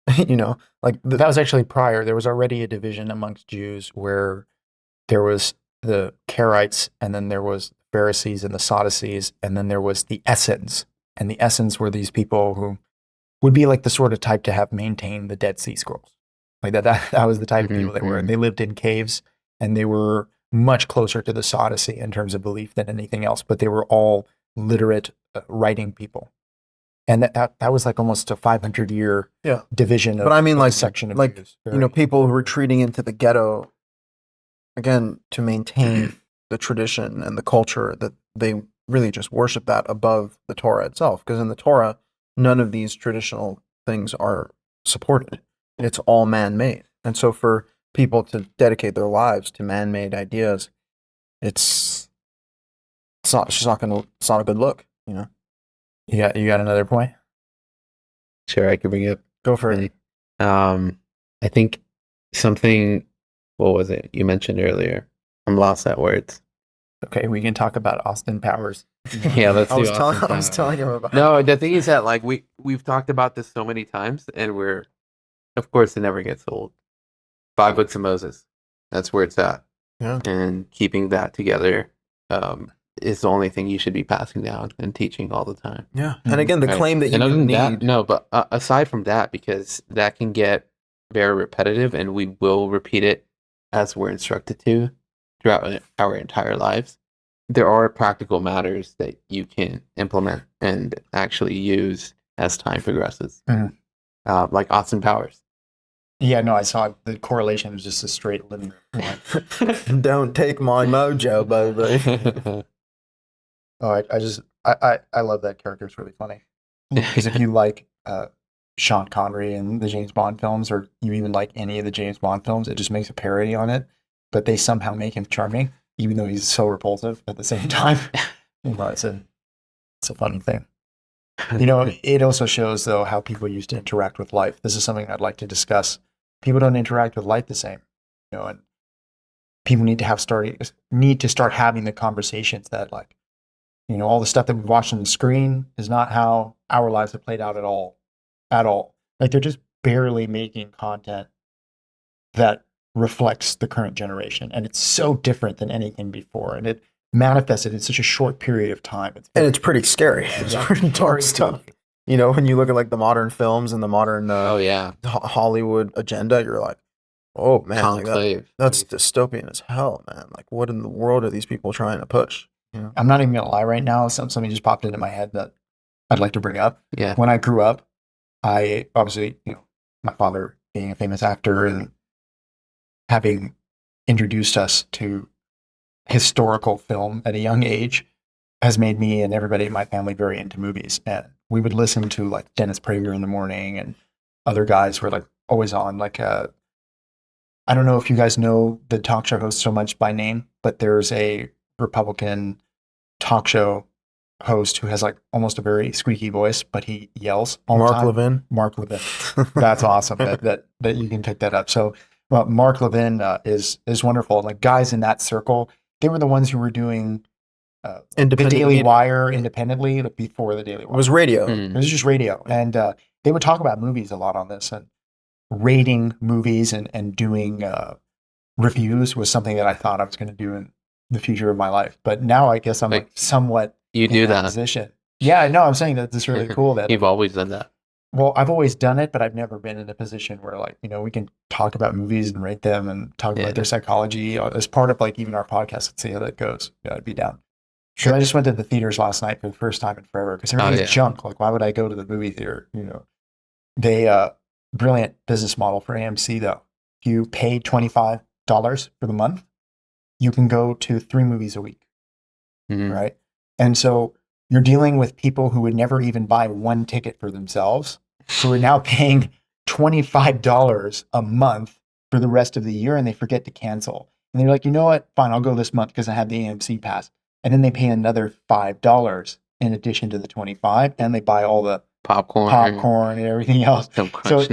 That was actually prior. There was already a division amongst Jews where there was the Karaites, and then there was Pharisees and the Sadducees, and then there was the Essenes. And the Essenes were these people who would be like the sort of type to have maintained the Dead Sea Scrolls. Like that was the type of people they were. And they lived in caves, and they were much closer to the Sadducee in terms of belief than anything else, but they were all literate writing people. And that was like almost a 500-year Yeah. division of But I mean, of like, section of like Jews. people retreating into the ghetto again to maintain the tradition and the culture that they really just worship that above the Torah itself. Because in the Torah, none of these traditional things are supported. It's all man-made. And so for people to dedicate their lives to man-made ideas, it's not a good look, you know. You got another point? Sure, I could bring it up. Go for it. I think something. What was it you mentioned earlier? I'm lost at words. Okay, we can talk about Austin Powers. Yeah, let's I do was Austin telling I was Powers. telling him about No, the thing is that like we've talked about this so many times, and of course it never gets old. 5 books of Moses. That's where it's at. Yeah. And keeping that together is the only thing you should be passing down and teaching all the time. Yeah. And again, the Right. claim that you And other than need that, no, but aside from that, because that can get very repetitive and we will repeat it as we're instructed to throughout our entire lives, there are practical matters that you can implement and actually use as time progresses. Mhm. Like Austin Powers. Yeah, no, I saw the correlation was just a straight linear line. Don't take my mojo, baby. Oh, I love that character. It's really funny because if you like Sean Connery and the James Bond films, or you even like any of the James Bond films, it just makes a parody on it. But they somehow make him charming, even though he's so repulsive at the same time. You know, it's a funny thing. You know, it also shows though how people used to interact with life. This is something I'd like to discuss. People don't interact with life the same, you know, and people need to start having the conversations that, like, you know, all the stuff that we've watched on the screen is not how our lives have played out at all. Like they're just barely making content that reflects the current generation, and it's so different than anything before, and it manifested in such a short period of time. And it's pretty scary. It's pretty dark stuff. You know, when you look at like the modern films and the modern Oh yeah, Hollywood agenda, you're like, oh man, like Conclave. that's dystopian as hell, man. Like, what in the world are these people trying to push? You know? I'm not even gonna lie right now. Something just popped into my head that I'd like to bring up. Yeah. When I grew up, I obviously, you know, my father being a famous actor and having introduced us to historical film at a young age has made me and everybody in my family very into movies. And we would listen to like Dennis Prager in the morning, and other guys were like always on. Like, I don't know if you guys know the talk show host so much by name, but there's a Republican talk show host who has like almost a very squeaky voice, but he yells all the time. Levin. Mark Levin. That's awesome that you can pick that up. So Mark Levin is wonderful. Like, guys in that circle, they were the ones who were doing the Daily Wire independently, like before the Daily Wire. It was radio. It was just radio. And they would talk about movies a lot on this, and rating movies and doing reviews was something that I thought I was going to do in the future of my life. But now I guess I'm like somewhat You do that. position. Yeah, no, I'm saying that it's really cool that You've always done that. well, I've always done it, but I've never been in a position where, like, you know, we can talk about movies and rate them and talk about their psychology as part of like even our podcast. Let's see how that goes. Yeah, I'd be down. Sure. I just went to the theaters last night for the first time in forever because everything's junk. Like, why would I go to the movie theater? You know, they brilliant business model for AMC though. If you pay $25 for the month, you can go to 3 movies a week, right? And so you're dealing with people who would never even buy one ticket for themselves, who are now paying $25 a month for the rest of the year, and they forget to cancel. And they're like, you know what? Fine, I'll go this month because I have the AMC pass. And then they pay another $5 in addition to the 25, and they buy all the popcorn and everything else. So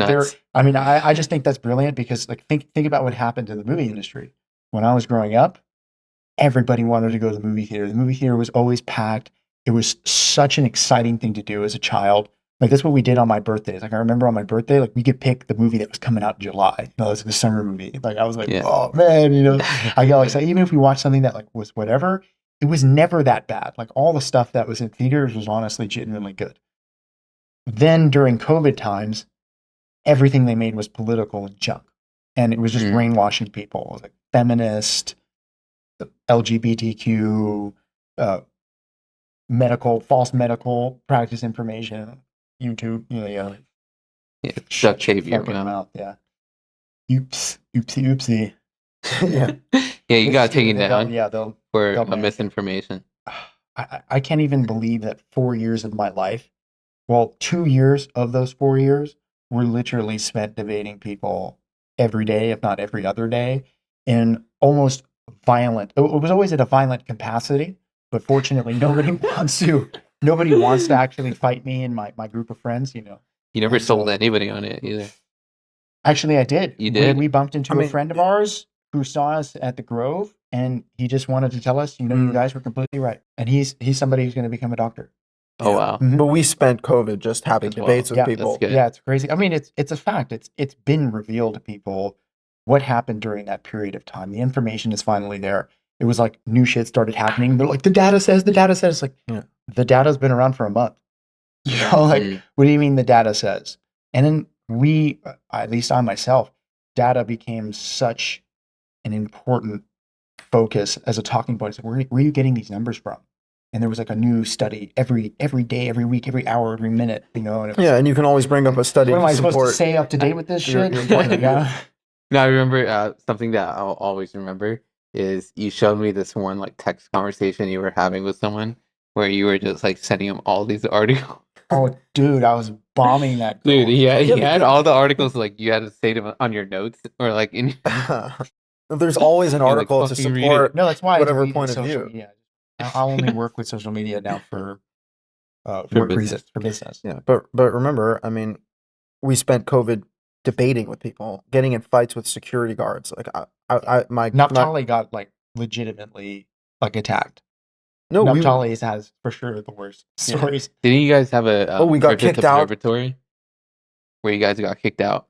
I mean, I just think that's brilliant because, like, think about what happened to the movie industry. When I was growing up, everybody wanted to go to the movie theater. The movie theater was always packed. It was such an exciting thing to do as a child. Like, that's what we did on my birthdays. Like, I remember on my birthday, like, we could pick the movie that was coming out in July. You know, it was the summer movie. Like, I was like, oh man, you know, I got like, so even if we watched something that like was whatever, it was never that bad. Like, all the stuff that was in theaters was honestly genuinely good. Then during COVID times, everything they made was political and junk. And it was just brainwashing people. It was like feminist, LGBTQ, false medical practice information. YouTube. Yeah. Yeah, duct tape your Fucking mouth. mouth. Yeah. Oopsie. Yeah. Yeah, you gotta take it They'll- down Yeah, they'll for ban it. misinformation. I can't even believe that 4 years of my life, well, 2 years of those 4 years were literally spent debating people every day, if not every other day, in almost violent. It was always at a violent capacity, but fortunately, nobody wants to actually fight me and my group of friends. You never And sold so- anybody on it either. Actually, I did. You did? We bumped into I mean- a friend of ours who saw us at the Grove, and he just wanted to tell us, you guys were completely right. And he's somebody who's going to become a doctor. Oh wow. Mhm. But we spent COVID just having As well. debates with Yeah, people. that's good. Yeah, it's crazy. I mean, it's a fact. It's been revealed to people what happened during that period of time. The information is finally there. It was like new shit started happening. They're like, the data says. It's like, Yeah. the data's been around for a month. Mm. What do you mean the data says? And then we, at least I myself, data became such an important focus as a talking point. It's like, where are you getting these numbers from? And there was like a new study every day, every week, every hour, every minute, And it was, Yeah, and you can always bring up a study what am to I supposed to support. say up to date with this your- shit? your point of view. Yeah. Now I remember something that I'll always remember is you showed me this one like text conversation you were having with someone where you were just like sending him all these articles. Oh, dude, I was bombing that girl. Dude, he had because- all the articles like you had to say them on your notes or like in There's always an like, article to fucking read support. No, that's why I whatever deleted point of social view. media. I'll only work with social media now for business. For business. Yeah, but remember, I mean, we spent COVID debating with people, getting in fights with security guards. Like my Naftali got like legitimately like attacked. no, we Naftali has for sure the worst stories. Didn't you guys have a we got Griffith kicked out. observatory where you guys got kicked out?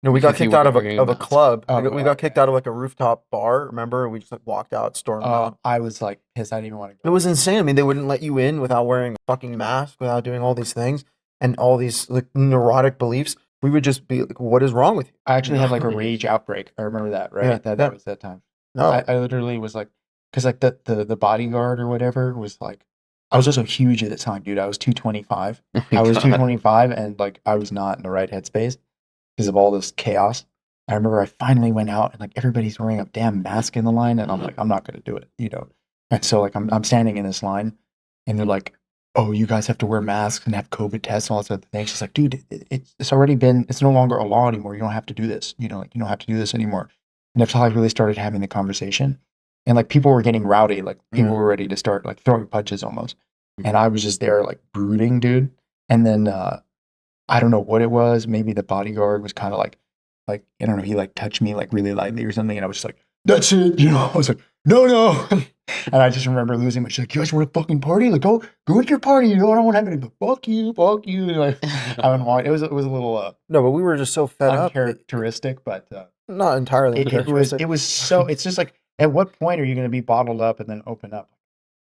No, we got Because you kicked out of weren't wearing a masks. club. Oh, We got kicked out of like a rooftop bar. Remember? And we just like walked out, stormed out. I was like pissed. I didn't even want to It go. was insane. I mean, they wouldn't let you in without wearing a fucking mask, without doing all these things and all these like neurotic beliefs. We would just be like, "What is wrong with you?" I actually had like a rage outbreak. I remember that, right? Yeah, That yeah. was that time. No, I literally was like, because like the bodyguard or whatever was like, I was also huge at the time, dude. I was 225. Oh my I was God. 225, and like I was not in the right headspace because of all this chaos. I remember I finally went out, and like everybody's wearing a damn mask in the line, and I'm like, I'm not gonna do it, And so like I'm standing in this line, and they're like, oh, you guys have to wear masks and have COVID tests and all this other things. She's like, dude, it's already been, it's no longer a law anymore. You don't have to do this. Like you don't have to do this anymore. And that's how I really started having the conversation. And like people were getting rowdy, like people were ready to start like throwing punches almost. And I was just there like brooding, dude. And then I don't know what it was. Maybe the bodyguard was kind of like I don't know, he like touched me like really lightly or something. And I was just like, that's it. I was like, no. And I just remember losing my shit. Like, you guys want to fucking party? Like, go with your party. I don't want to have any, but fuck you. And, like, I wouldn't want, it was a little no, but we were just so fed up. uncharacteristic, but Not entirely. it uncharacteristic. was so, it's just like, at what point are you going to be bottled up and then open up?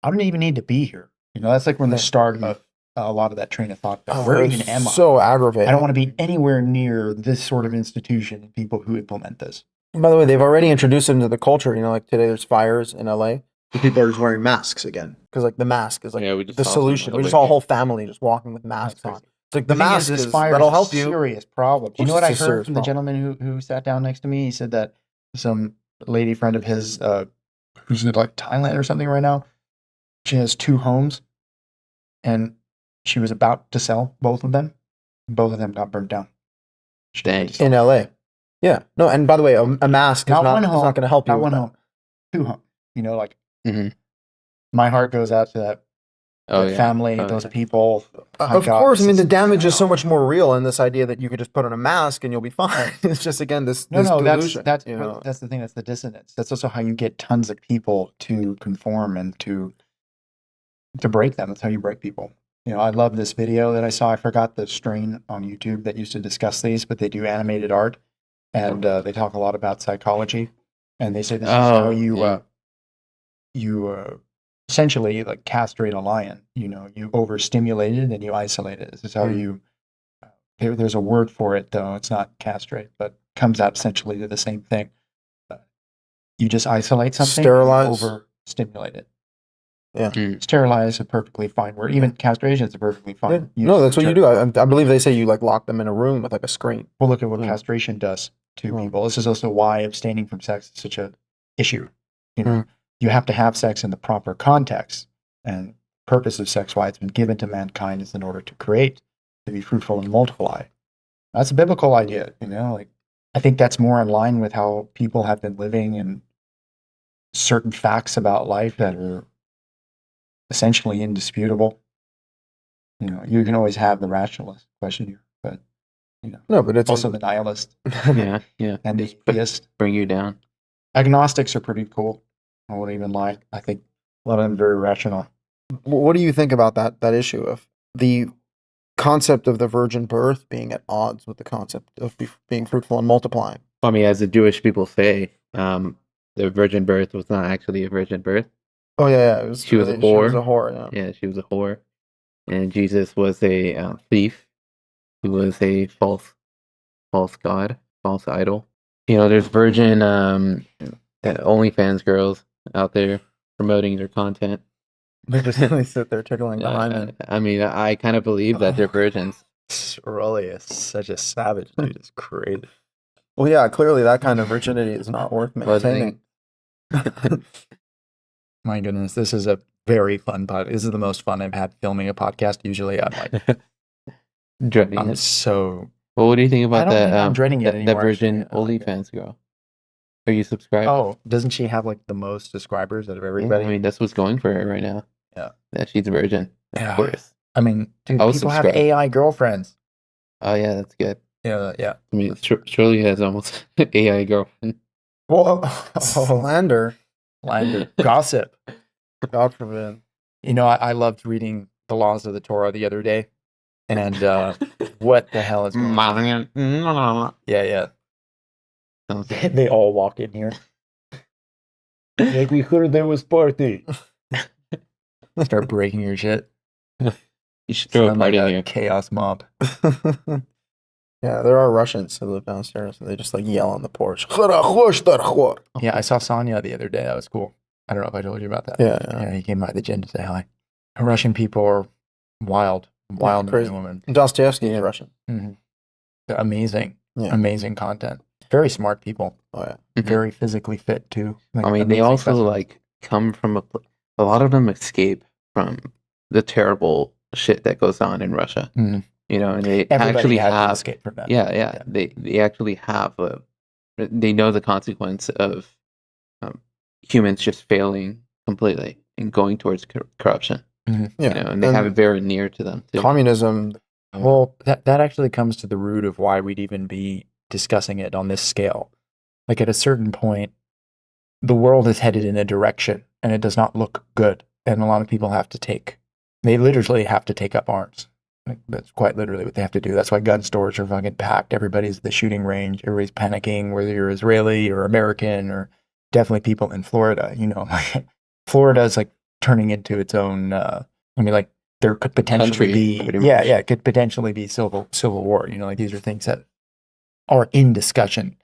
I don't even need to be here. That's like when the start of a lot of that train of thought. Where even am I? So aggravating. I don't want to be anywhere near this sort of institution and people who implement this. By the way, they've already introduced it into the culture. Like today, there's fires in LA People are just wearing masks again. because like the mask is like Yeah, we just the saw solution. some We just saw a whole family just walking with masks on. crazy. It's like the thing mask this is fire that'll is help a you. serious problem. Do you know what I It's a heard serious from the problem. gentleman who sat down next to me? He said that some lady friend of his, who's in like Thailand or something right now, she has 2 homes, and she was about to sell both of them. Both of them got burnt down. She Dang. had to sell. In LA. Yeah. No, and by the way, a mask is Not not, one it's home, not going to help you Not with one that. home, 2 homes. Like Mhm. my heart goes out to that Oh that yeah. family, Oh, those yeah. people. My Of God, course, I this mean the is- damage is so much more real in this idea that you could just put on a mask and you'll be fine. It's just again this No, delusion. that's you know? that's the thing. That's the dissonance. That's also how you get tons of people to conform and to break them. That's how you break people. I love this video that I saw. I forgot the strain on YouTube that used to discuss these, but they do animated art, and they talk a lot about psychology. And they say this is how Oh, you yeah. you essentially like castrate a lion. You overstimulate it and you isolate it. This is how you. There's a word for it though. It's not castrate, but comes out essentially to the same thing. You just isolate something, Sterilize? overstimulate it. Sterilize is a perfectly fine word. Even castration is a perfectly Yeah. fine. No, that's what you do. I believe they say you like lock them in a room with like a screen. Well, look at what Mm. castration does to Mm. people. This is also why abstaining from sex is such a issue. You know, Mm. you have to have sex in the proper context, and purpose of sex, why it's been given to mankind, is in order to create, to be fruitful and multiply. That's a biblical idea. You know, like I think that's more in line with how people have been living and certain facts about life that are essentially indisputable. You know, you can always have the rationalist question you, but you know, No, but it's also the nihilist Yeah, and the Just theist. bring you down. Agnostics are pretty cool. I wouldn't even lie. I think a lot of them are very rational. What do you think about that issue of the concept of the virgin birth being at odds with the concept of being fruitful and multiplying? I mean, as the Jewish people say, the virgin birth was not actually a virgin birth. Oh yeah, it was. She was a She was whore. a whore. Yeah. Yeah, she was a whore, and Jesus was a thief. He was a false god, false idol. You know, there's virgin OnlyFans girls out there promoting their content. They just sit there tickling behind them. I mean, I kind of believe that they're virgins. Rolly is such a savage dude. It's crazy. Well, yeah, clearly that kind of virginity is not worth maintaining. My goodness, this is a very fun podcast. This is the most fun I've had filming a podcast. Usually, I'm like, Dreading I'm it. so. Well, what do you think I about don't think that? I'm dreading it that anymore, virgin actually. I like it. OnlyFans girl. Are you subscribed? Oh, doesn't she have like the most subscribers out of Yeah, everybody? I mean, that's what's going for her right now. Yeah. That she's a virgin. Yeah. Of course. I mean, dude, I was people have subscribed. AI girlfriends. Oh yeah, that's good. Yeah. I mean, Shirley has almost AI girlfriend. Well, Slander. gossip. God forbid. You know, I loved reading the laws of the Torah the other day, and what the hell is going on? Yeah. They all walk in here. Like, we heard there was party. Start breaking your shit. You should throw a Sound party like in a here. chaos mob. Yeah, there are Russians who live downstairs, and they just like yell on the porch. Yeah, I saw Sonya the other day. That was cool. I don't know if I told you about that. Yeah. He came by the gym to say hi. Russian people are wild men crazy. and women. Dostoevsky is Russian. Mm-hmm. They're amazing, Yeah. amazing content. Very smart people. Oh yeah. Mhm. Very physically fit too. Like, I mean, they amazing also specimens. like come from a lot of them escape from the terrible shit that goes on in Russia. Mhm. You know, and they Everybody actually had to have escape from that. yeah. They actually have they know the consequence of humans just failing completely and going towards corruption. Yeah. You know, and they have it very near to them too. Communism. Well, that actually comes to the root of why we'd even be discussing it on this scale. Like at a certain point, the world is headed in a direction and it does not look good. And a lot of people they literally have to take up arms. Like, that's quite literally what they have to do. That's why gun stores are fucking packed. Everybody's at the shooting range. Everybody's panicking, whether you're Israeli or American or definitely people in Florida. You know, like Florida is like turning into its own. Like there could potentially Country, pretty be, much. it could potentially be civil war. You know, like these are things that are in discussion.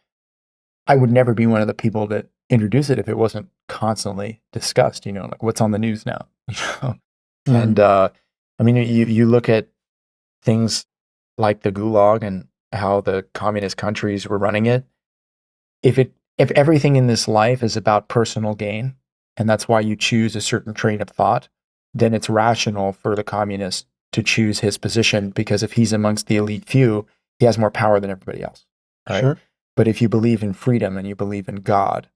I would never be one of the people that introduce it if it wasn't constantly discussed. You know, like what's on the news now. You know, and I mean, you look at things like the Gulag and how the communist countries were running it. If everything in this life is about personal gain, and that's why you choose a certain train of thought, then it's rational for the communist to choose his position, because if he's amongst the elite few, he has more power than everybody else. Right? Sure. But if you believe in freedom and you believe in God,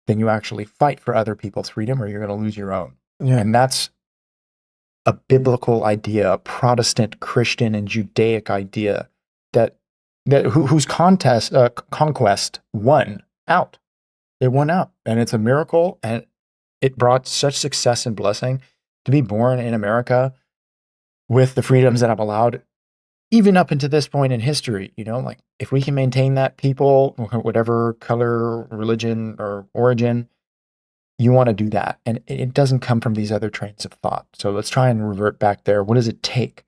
then you actually fight for other people's freedom or you're going to lose your own. Yeah. And that's a biblical idea, a Protestant, Christian, and Judaic idea whose conquest won out. They won out. And it's a miracle. And it brought such success and blessing to be born in America with the freedoms that I'm allowed, even up into this point in history. You know, like if we can maintain that, people, whatever color, religion, or origin, you want to do that. And it doesn't come from these other trains of thought. So let's try and revert back there. What does it take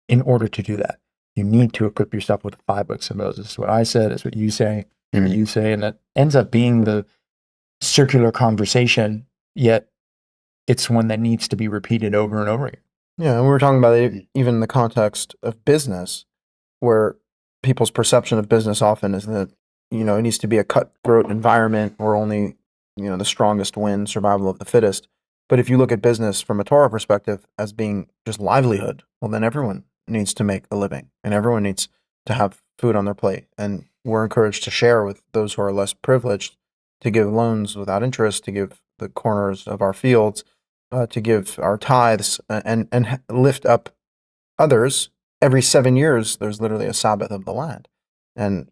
in order to do that? You need to equip yourself with the 5 books of Moses. What I said is what you say, Mhm. what you say, and that ends up being the circular conversation, yet it's one that needs to be repeated over and over again. Yeah, and we were talking about it even in the context of business, where people's perception of business often is that, you know, it needs to be a cutthroat environment where only, you know, the strongest win, survival of the fittest. But if you look at business from a Torah perspective as being just livelihood, well, then everyone needs to make a living and everyone needs to have food on their plate. And we're encouraged to share with those who are less privileged, to give loans without interest, to give the corners of our fields, to give our tithes, and lift up others. Every 7 years, there's literally a Sabbath of the land, and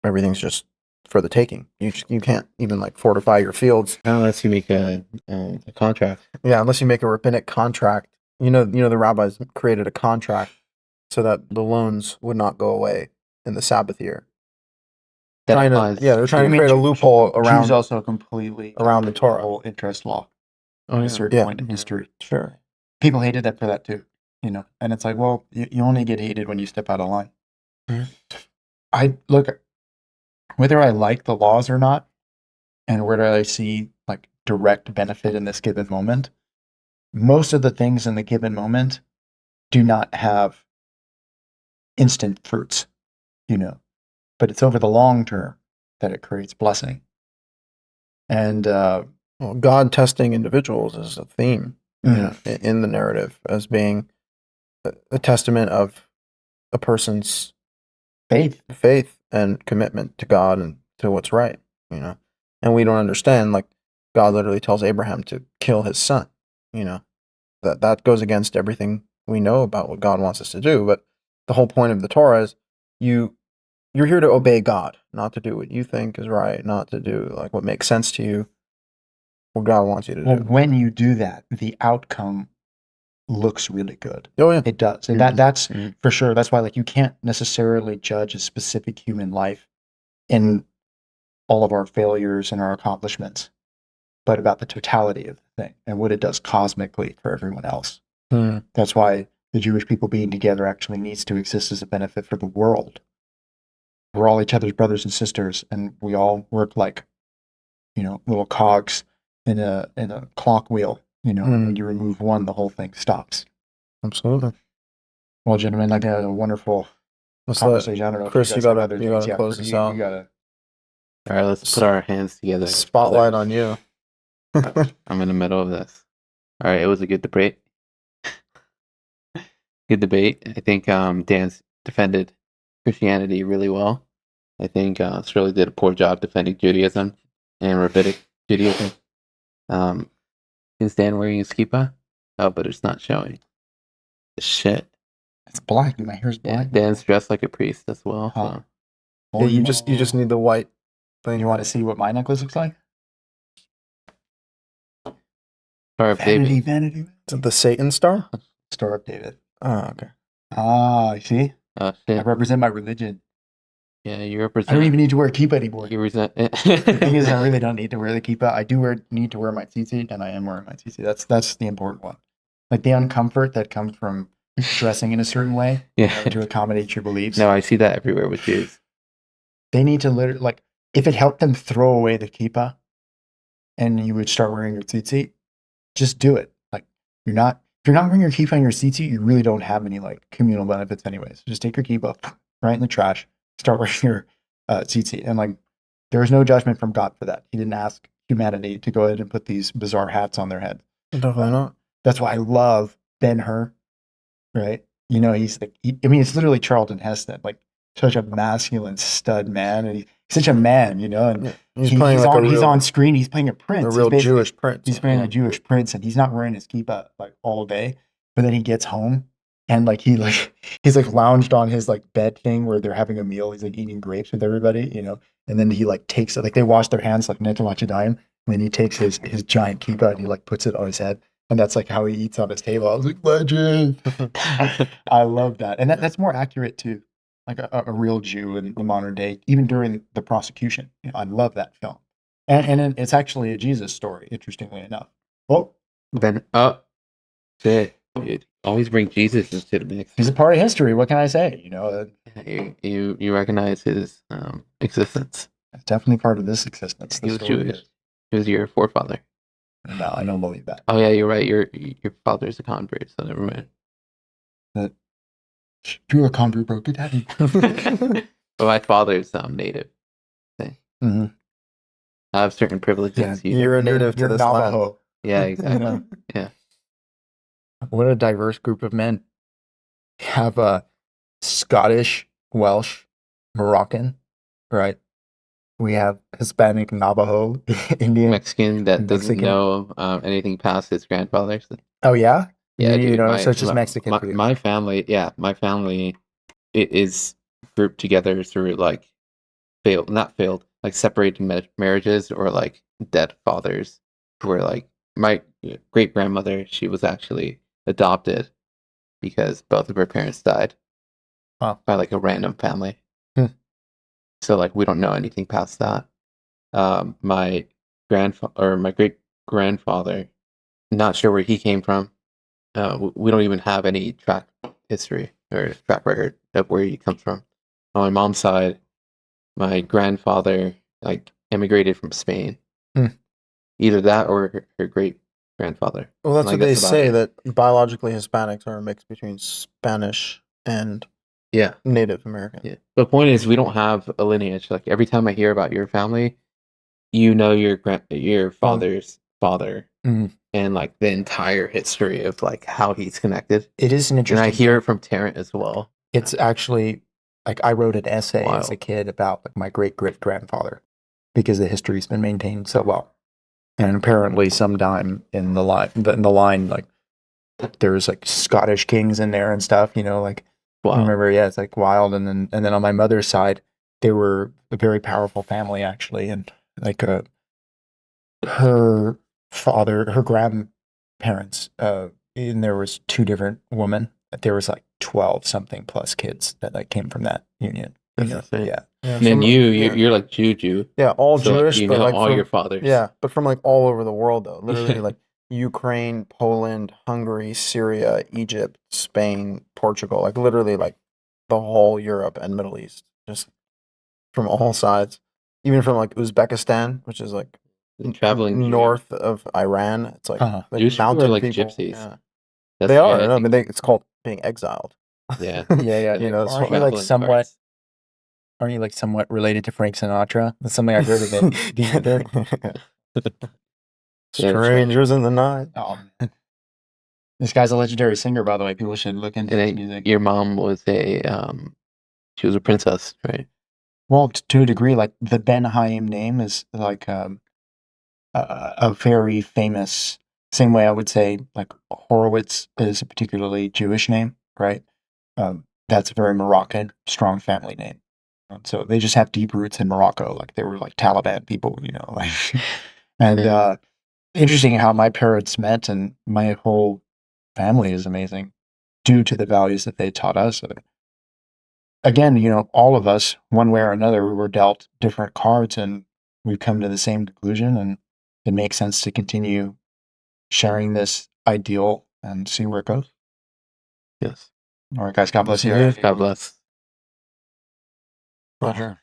everything's just for the taking. You can't even like fortify your fields Unless you make a contract. Yeah, unless you make a rabbinic contract. You know, the rabbis created a contract so that the loans would not go away in the Sabbath year. That They're applies. trying to create a loophole Jews around. also completely around the Torah. whole interest law Oh, at yeah. a certain Yeah. point in history. Sure. People hated that for that too, you know. And it's like, well, you only get hated when you step out of line. Mhm. I look, whether I like the laws or not, and whether I see like direct benefit in this given moment, most of the things in the given moment do not have instant fruits, you know. But it's over the long term that it creates blessing. And Well, God testing individuals is a theme, you know, in the narrative as being a testament of a person's faith and commitment to God and to what's right, you know. And we don't understand, like, God literally tells Abraham to kill his son, you know. That goes against everything we know about what God wants us to do. But the whole point of the Torah is you're here to obey God, not to do what you think is right, not to do like what makes sense to you, what God wants you to well, do. when you do that, the outcome looks really good. Oh yeah, It does. And that's for sure. That's why, like, you can't necessarily judge a specific human life in all of our failures and our accomplishments, but about the totality of the thing and what it does cosmically for everyone else. That's why the Jewish people being together actually needs to exist as a benefit for the world. We're all each other's brothers and sisters, and we all work like, you know, little cogs in a clock wheel. You know, when you remove one, the whole thing stops. Absolutely. Well, gentlemen, I had a wonderful Let's conversation. I don't know, Chris, if you guys have gotta other things. Yeah, close this you out. gotta. All right, let's put our hands together. Spotlight on you. I'm in the middle of this. All right, it was a good debate. Good debate. I think Dan's defended Christianity really well. I think Shirley did a poor job defending Judaism and Rabbinic Judaism. Is Dan wearing his kippah? Oh, but it's not showing. Shit. It's black. My hair's Yeah, black. Dan's dressed like a priest as well. Huh. So. Yeah, you just need the white thing. You want to see what my necklace looks like? Star of David. Vanity. Is it the Satan star? Star of David. Oh, okay. Ah, you see? Oh I shit. represent my religion. Yeah, you I represent. don't even need to wear a kippah anymore. You resent. The thing is, I really don't need to wear the kippah. I do need to wear my tzitzit, and I am wearing my tzitzit. That's the important one. Like the uncomfort that comes from dressing in a certain way, Yeah. to accommodate your beliefs. No, I see that everywhere with Jews. They need to literally, like, if it helped them throw away the kippah, and you would start wearing your tzitzit, just do it. Like, if you're not wearing your kippah and your tzitzit, you really don't have any like communal benefits anyways. Just take your kippah right in the trash. Start wearing your tzitzit, and like, there is no judgment from God for that. He didn't ask humanity to go ahead and put these bizarre hats on their head. Definitely not. That's why I love Ben-Hur, right? You know, he's like, I mean, it's literally Charlton Heston, like such a masculine stud man, and he's such a man, you know. And Yeah. He's playing like he's on screen. He's playing a prince. a real He's Jewish prince. He's playing a Jewish prince, and he's not wearing his kippah like all day. But then he gets home, and like he's like lounged on his like bed thing where they're having a meal. He's like eating grapes with everybody, you know. And then he like takes it, like they wash their hands like Netamachadayim, and then he takes his giant kippah and he like puts it on his head, and that's like how he eats on his table. I was like, legend. I love that, and that's more accurate to like a real Jew in the modern day, even during the prosecution. You know, I love that film, and it's actually a Jesus story. Interestingly enough. Well, Then, shit. Dude, always bring Jesus into the mix. he's a part of history. What can I say? You know, You recognize his existence. it's definitely part of this existence. He The was story Jewish. is. He was your forefather. No, I don't believe that. Oh yeah, you're right. Your father's a convert, so never mind. You're a convert, bro. Get out of here. But my father's native. Mhm. I have certain privileges. You You're a don't. native to You're this land. Navajo. Yeah, exactly. Yeah. What a diverse group of men. You have Scottish, Welsh, Moroccan, right? We have Hispanic, Navajo, Indian, Mexican that doesn't Mexican. know anything past his grandfather's. Oh yeah, Yeah, you dude. know, so it's just Mexican my, for you. my family. Yeah, my family is grouped together through like not failed, like separated marriages or like dead fathers who were like my great grandmother. She was actually adopted because both of her parents died Wow. by like a random family. Hmm. So like we don't know anything past that. My my great grandfather, not sure where he came from. We don't even have any track history or track record of where he comes from. On my mom's side, my grandfather like immigrated from Spain. Hmm. Either that or her great grandfather. Well, that's Like, what they about say, it. that biologically Hispanics are a mix between Spanish and Yeah. Native American. Yeah. The point is, we don't have a lineage. Like every time I hear about your family, you know your father's father, Mhm. and like the entire history of like how he's connected. It is an And interesting. I hear it from Tarrant as well. It's actually like I wrote an essay as a Wild. kid about like my great grandfather because the history's been maintained so well, and apparently sometime in the line like there's like Scottish kings in there and stuff. You know, like I Wow. remember, yeah, it's like wild. And then on my mother's side, they were a very powerful family actually, and like her father, her grandparents, and there was two different women. There was like 12 something plus kids that like came from that union. That's insane. Yeah. Yeah, And then from- you're like Juju. yeah, all So Jewish, you but know like all from, your fathers. yeah, but from like all over the world though. Literally Yeah. like Ukraine, Poland, Hungary, Syria, Egypt, Spain, Portugal, like literally like the whole Europe and Middle East, just from all sides. Even from like Uzbekistan, which is like And traveling Jews. north of Iran. It's like, Uh-huh. like Jewish people are mountain like people. gypsies. Yeah. That's They the way are. I think. mean, it's called being exiled. Yeah. Yeah. You know, it's Aren't what- you like somewhat? Aren't you like somewhat related to Frank Sinatra? That's something I've heard of it. Strangers in the night. Oh, this guy's a legendary singer, by the way. People should look into his And music. your mom was she was a princess, right? Well, to a degree, like the Ben Haim name is like a very famous. Same way I would say like Horowitz is a particularly Jewish name, right? That's a very Moroccan, strong family name. So they just have deep roots in Morocco. Like they were like Taliban people, you know. Like, and interesting how my parents met, and my whole family is amazing due to the values that they taught us. Again, you know, all of us, one way or another, we were dealt different cards, and we've come to the same conclusion. And it makes sense to continue sharing this ideal and see where it goes. Yes. All right, guys. God bless you. God bless. Pleasure.